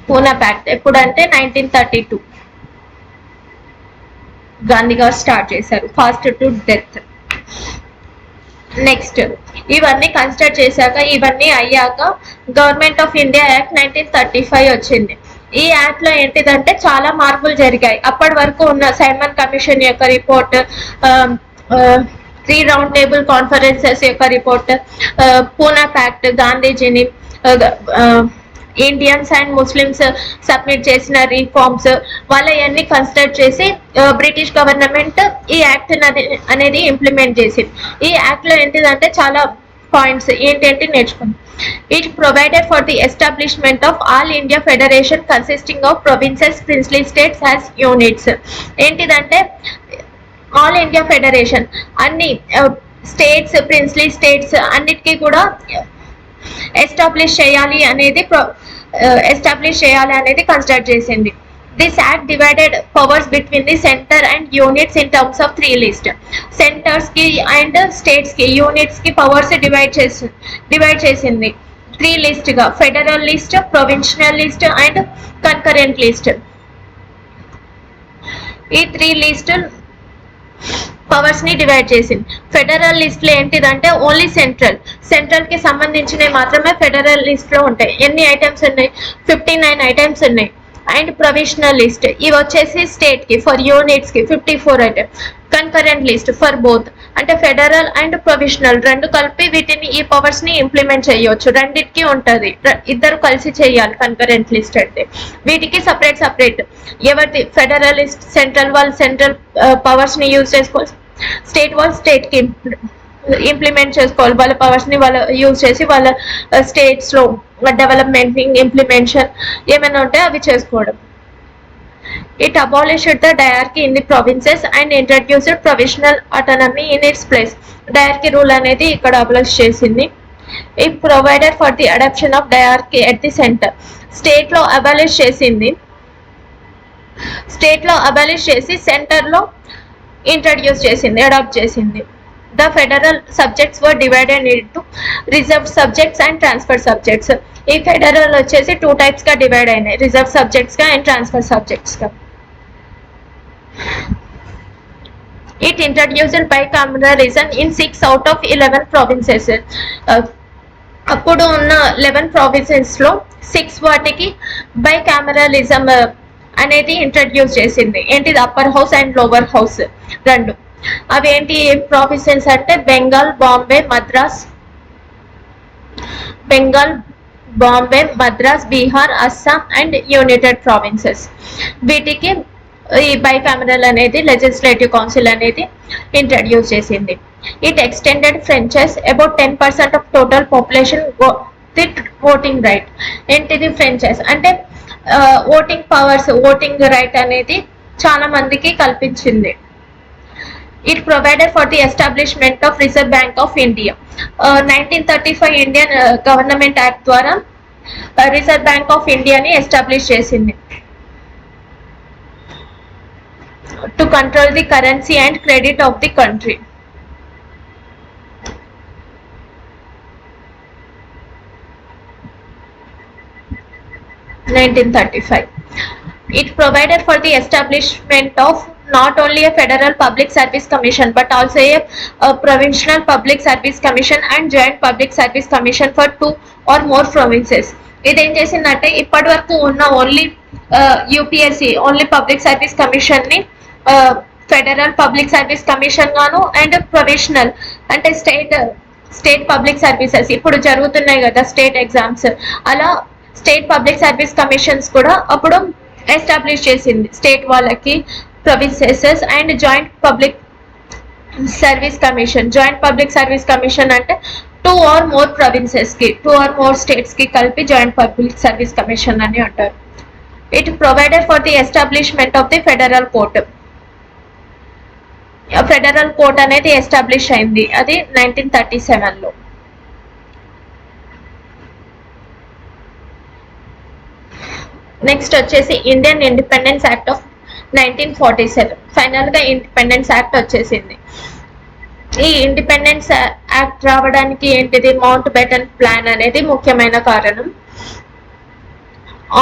పూనా ప్యాక్ట్ ఎప్పుడంటే 1932 గాంధీ గారు స్టార్ట్ చేశారు. Fast to death. నెక్స్ట్ ఇవన్నీ కన్సిడర్ చేశాక, ఇవన్నీ అయ్యాక గవర్నమెంట్ ఆఫ్ ఇండియా యాక్ట్ 1935 వచ్చింది. ఈ యాక్ట్ లో ఏంటిదంటే చాలా మార్పులు జరిగాయి. అప్పటి వరకు ఉన్న సైమన్ కమిషన్ యొక్క రిపోర్ట్, 3 రౌండ్ టేబుల్ కాన్ఫరెన్సెస్ యొక్క రిపోర్ట్, పూనా ప్యాక్ట్, గాంధీజీని, ఇండియన్స్ అండ్ ముస్లిమ్స్ సబ్మిట్ చేసిన రిఫార్మ్స్, వాళ్ళవన్నీ కన్సిడర్ చేసి బ్రిటిష్ గవర్నమెంట్ ఈ యాక్ట్ అనేది ఇంప్లిమెంట్ చేసింది. ఈ యాక్ట్ లో ఏంటిదంటే చాలా పాయింట్స్ ఏంటంటే నేర్చుకుంది. It provided for the establishment of all India federation consisting of provinces, princely states as units. ఏంటిదంటే ఆల్ ఇండియా ఫెడరేషన్, అన్ని స్టేట్స్, ప్రిన్స్లీ స్టేట్స్ అన్నిటికీ కూడా ఎస్టాబ్లిష్ చేయాలి అనేది కన్సిడర్ చేసింది. This act divided powers between the centre and units in terms of 3 list. Centres కి అండ్ స్టేట్స్ కి, యూనిట్స్ కి పవర్స్ డివైడ్ చేసింది 3 లిస్ట్ గా: federal list, provincial list and concurrent list. ఈ 3 లిస్ట్ పవర్స్ ని డివైడ్ చేసింది. ఫెడరల్ లిస్ట్ లో ఏంటిదంటే ఓన్లీ సెంట్రల్ కి సంబంధించినవి మాత్రమే ఫెడరల్ లిస్ట్ లో ఉంటాయి. ఎన్ని ఐటమ్స్ ఉన్నాయి? 59 ఐటమ్స్ ఉన్నాయి. అండ్ ప్రొవిషనల్ లిస్ట్ ఇవి వచ్చేసి స్టేట్ కి, ఫర్ యూనిట్స్ కి 54 items. Concurrent list for both, అంటే ఫెడరల్ అండ్ ప్రొవిషనల్ రెండు కలిపి వీటిని, ఈ పవర్స్ ని ఇంప్లిమెంట్ చేయొచ్చు. రెండింటికి ఉంటది, ఇద్దరు కలిసి చేయాలి కన్కరెంట్ లిస్ట్ అంటే. వీటికి సపరేట్ ఎవరిది ఫెడరల్ లిస్ట్, సెంట్రల్ వాళ్ళు సెంట్రల్ పవర్స్ ని యూజ్ చేసుకోవాలి, స్టేట్ వాళ్ళు స్టేట్ కి ఇంప్లిమెంట్ చేసుకోవాలి. వాళ్ళ పవర్స్ ని వాళ్ళు యూజ్ చేసి వాళ్ళ స్టేట్స్ లో డెవలప్మెంట్, ఇంప్లిమెంటేషన్ ఏమైనా ఉంటే అవి చేసుకోవడం. It abolished the diarchy in the provinces and introduced provisional autonomy in its place. Diarchy rule అనేది ఇక్కడ abolish చేసింది. It provided for the adoption of diarchy at the center. State లో abolish చేసి సెంటర్ లో ఇంట్రడ్యూస్ చేసింది, అడాప్ట్ చేసింది. The federal subjects were divided into reserved subjects and transfer subjects. ఈ ఫెడరల్ వచ్చేసి 2 types గా డివైడ్ అయినాయి, రిజర్వ్ సబ్జెక్ట్స్ గా అండ్ ట్రాన్స్ఫర్ సబ్జెక్ట్స్ గా. It introduced bicameralism in 6 out of 11 provinces. అప్పుడు ఉన్న 11 provinces లో 6 వాటికి bicameralism అనేది ఇంట్రడ్యూస్ చేసింది. ఏంటిది? Upper house and lower house రెండు. అవేంటి ప్రావిన్సెస్ అంటే Bengal, Bombay, Madras, Bihar, Assam and United provinces. వీటికి ఈ బైకామరల్ అనేది లెజిస్లేటివ్ కౌన్సిల్ అనేది ఇంట్రడ్యూస్ చేసింది. It extended franchise about 10% of total population with voting right. ఏంటిది ఫ్రాంచైజ్ అంటే ఓటింగ్ పవర్స్, ఓటింగ్ రైట్ అనేది చాలా మందికి కల్పించింది. It provided for the establishment of Reserve Bank of India. 1935 Indian government act ద్వారా రిజర్వ్ బ్యాంక్ ఆఫ్ ఇండియాని ఎస్టాబ్లిష్ చేసింది. To control the currency and credit of the country. It provided for the establishment of not only a federal public service commission but also a provincial public service commission and joint public service commission for 2 or more provinces. ఇదేం చేసిందంటే ఇప్పటి వరకు ఉన్న only UPSC, only public service commission ని ఫెడరల్ పబ్లిక్ సర్వీస్ కమిషన్ గాను అండ్ ప్రొవిషనల్ అంటే స్టేట్ పబ్లిక్ సర్వీసెస్ ఇప్పుడు జరుగుతున్నాయి కదా స్టేట్ ఎగ్జామ్స్, అలా స్టేట్ పబ్లిక్ సర్వీస్ కమిషన్స్ కూడా అప్పుడు ఎస్టాబ్లిష్ చేసింది. స్టేట్ వాళ్ళకి provinces and joint public service commission అంటే 2 or more provinces కి, 2 or more states కి కలిపి జాయింట్ పబ్లిక్ సర్వీస్ కమిషన్ అని అంటారు. It provided for the establishment of the federal court. Federal court అనేది ఎస్టాబ్లిష్ అయింది, అది 1937లో. నెక్స్ట్ వచ్చేసి Indian independence act of 1947. Final గా ఇండిపెండెన్స్ యాక్ట్ వచ్చేసింది. ఈ ఇండిపెండెన్స్ యాక్ట్ రావడానికి ఏంటిది, మౌంట్ బెటన్ ప్లాన్ అనేది ముఖ్యమైన కారణం.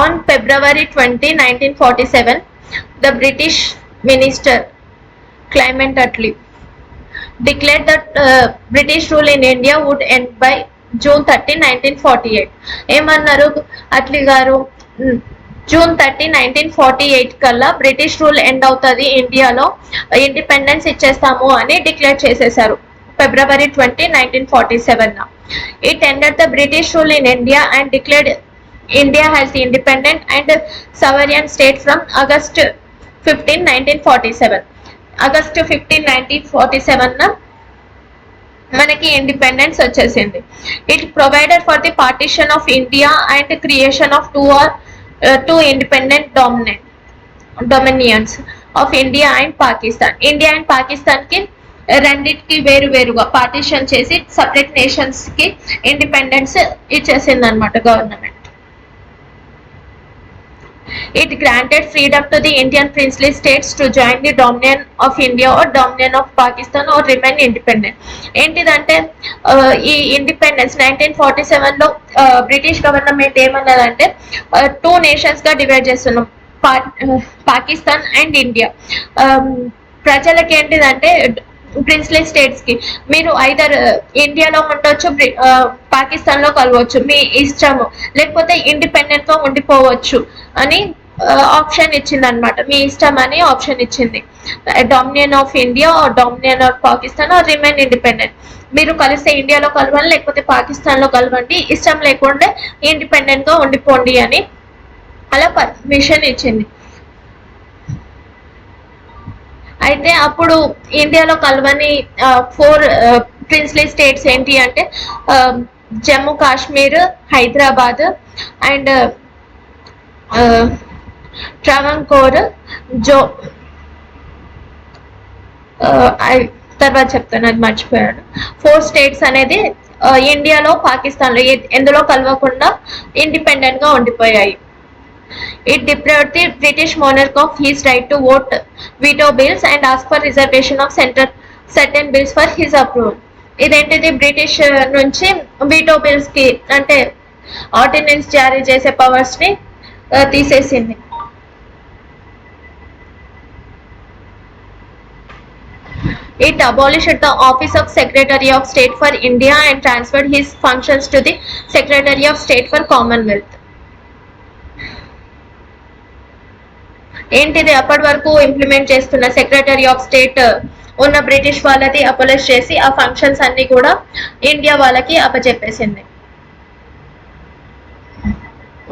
On February 20, 1947, the British minister Clement Attlee declared that British rule in India would end by June 30, 1948. ఏమన్నారు అట్లీ గారు, June 30, 1948 కల్లా బ్రిటిష్ రూల్ ఎండ్ అవుతుంది, ఇండియాలో ఇండిపెండెన్స్ ఇచ్చేస్తాము అని డిక్లేర్ చేసేసారు February 20, 1947. It ended the British rule in India and declared India as the independent and sovereign state from August 15, 1947. August 15, 1947 మనకి ఇండిపెండెన్స్ వచ్చేసింది. It provided for the partition of India and creation of two independent dominions of India and Pakistan. India and Pakistan కి రెండింటికి వేరుగా పార్టిషన్ చేసి సపరేట్ నేషన్స్ కి ఇండిపెండెన్స్ ఇచ్చేసింది అనమాట government. It granted freedom to the Indian princely states to join the Dominion of India or Dominion of Pakistan or remain independent. ఏంటిదంటే ఈ ఇండిపెండెన్స్ 1947లో బ్రిటిష్ గవర్నమెంట్ ఏమన్నదంటే 2 నేషన్స్ గా డివైడ్ చేస్తున్నాం, పాకిస్తాన్ అండ్ ఇండియా. ప్రజలకి ఏంటిదంటే ప్రిన్స్లీ స్టేట్స్ కి మీరు ఐదర్ ఇండియాలో ఉండొచ్చు, పాకిస్తాన్ లో కలవచ్చు, మీ ఇష్టము, లేకపోతే ఇండిపెండెంట్ గా ఉండిపోవచ్చు అని ఆప్షన్ ఇచ్చింది అనమాట. మీ ఇష్టం అని ఆప్షన్ ఇచ్చింది. Dominion of India or dominion of Pakistan or remain independent. మీరు కలిస్తే ఇండియాలో కలవండి, లేకపోతే పాకిస్తాన్ లో కలవండి, ఇష్టం లేకుండా ఇండిపెండెంట్ గా ఉండిపోండి అని అలా పర్మిషన్ ఇచ్చింది. అయితే అప్పుడు ఇండియాలో కలవని 4 ప్రిన్స్లీ స్టేట్స్ ఏంటి అంటే జమ్మూ కాశ్మీర్, హైదరాబాద్ అండ్ ట్రావెన్కోర్, తర్వాత చెప్తాను, అది మర్చిపోయాను. 4 స్టేట్స్ అనేది ఇండియాలో పాకిస్తాన్లో ఎందులో కలవకుండా ఇండిపెండెంట్ గా ఉండిపోయాయి. It deprived the British monarch of his right to vote, veto bills and ask for reservation of certain bills for his approval. ఇదేంటిది, బ్రిటిష్ నుంచి వీటో బిల్స్ కి అంటే ఆర్డినెన్స్ జారీ చేసే పవర్స్ ని తీసేసింది. It abolished the office of Secretary of State for India and transferred his functions to the Secretary of State for Commonwealth. ఏంటిది, అప్పటి వరకు ఇంప్లిమెంట్ చేస్తున్న సెక్రటరీ ఆఫ్ స్టేట్ ఉన్న బ్రిటిష్ వాళ్ళది అపోలిష్ చేసి ఆ ఫంక్షన్స్ అన్ని కూడా ఇండియా వాళ్ళకి అప్పచెప్పేసింది.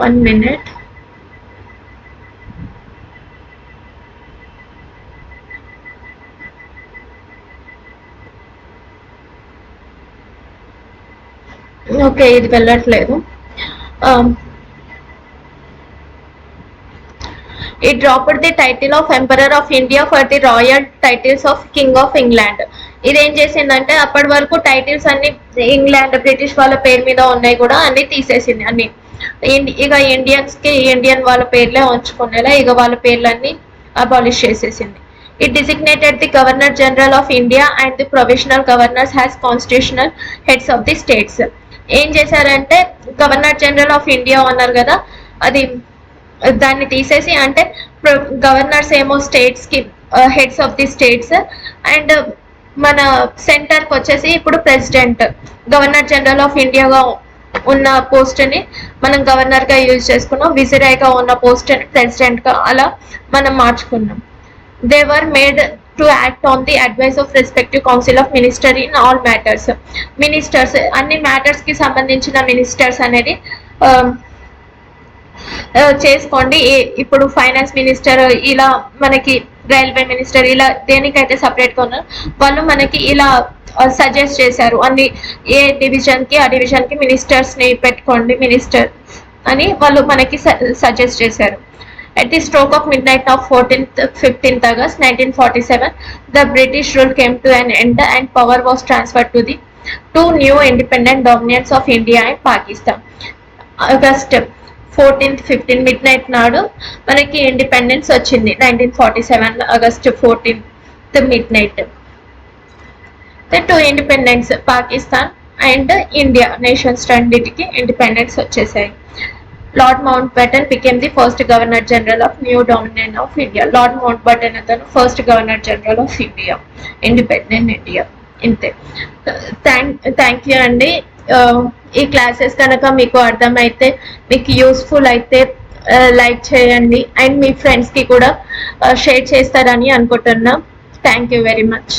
1 minute. ఓకే, ఇది వెళ్ళట్లేదు. It dropped the title of Emperor of India for the royal titles of King of England. ఇదేం చేసిందంటే అప్పటి వరకు టైటిల్స్ అన్ని ఇంగ్లాండ్ బ్రిటిష్ వాళ్ళ పేరు మీద ఉన్నాయి కూడా అన్ని తీసేసింది. అన్ని ఇక ఇండియన్స్ కి ఇండియన్ వాళ్ళ పేర్లే ఉంచుకునేలా ఇక వాళ్ళ పేర్లన్నీ అబాలిష్ చేసేసింది. It designated the Governor General of India and the provisional governors as constitutional heads of the states. ఏం చేశారంటే గవర్నర్ జనరల్ ఆఫ్ ఇండియా ఉన్నారు కదా, అది దాన్ని తీసేసి అంటే గవర్నర్స్ ఏమో స్టేట్స్ కి heads of the states and మన సెంటర్ కి వచ్చేసి ఇప్పుడు ప్రెసిడెంట్. గవర్నర్ జనరల్ ఆఫ్ ఇండియాగా ఉన్న పోస్ట్ ని మనం గవర్నర్ గా యూజ్ చేసుకున్నాం, విజిరాయ్గా ఉన్న పోస్ట్ ని ప్రెసిడెంట్ గా అలా మనం మార్చుకున్నాం. They were made to act on the advice of respective council of minister in all matters. Ministers అన్ని మ్యాటర్స్ కి సంబంధించిన మినిస్టర్స్ అనేది చేసుకోండి. ఇప్పుడు ఫైనాన్స్ మినిస్టర్ ఇలా మనకి రైల్వే మినిస్టర్ ఇలా దేనికైతే సపరేట్ గా ఉన్నారు వాళ్ళు మనకి ఇలా సజెస్ట్ చేశారు. అన్ని ఏ డివిజన్ కి ఆ డివిజన్ కి మినిస్టర్స్ ని పెట్టుకోండి మినిస్టర్ అని వాళ్ళు మనకి సజెస్ట్ చేశారు. At the stroke of midnight of 15th August 1947, the British rule came to an end and power was transferred to the two new independent dominions of India and Pakistan. August 14th 15 midnight నాడు మనకి ఇండిపెండెన్స్ వచ్చింది 1947 August 14th midnight. The two independents Pakistan and India nations రెండింటికి ఇండిపెండెన్స్ వచ్చేసాయి. Lord Mountbatten became the first Governor General of new Dominion of India. Lord Mountbatten అతను first governor general of India, independent India. ఇంతే. థ్యాంక్ యూ అండి. ఈ క్లాసెస్ కనుక మీకు అర్థమైతే, మీకు యూస్ఫుల్ అయితే లైక్ చేయండి అండ్ మీ ఫ్రెండ్స్కి కూడా షేర్ చేస్తారని అనుకుంటున్నా. Thank you very much.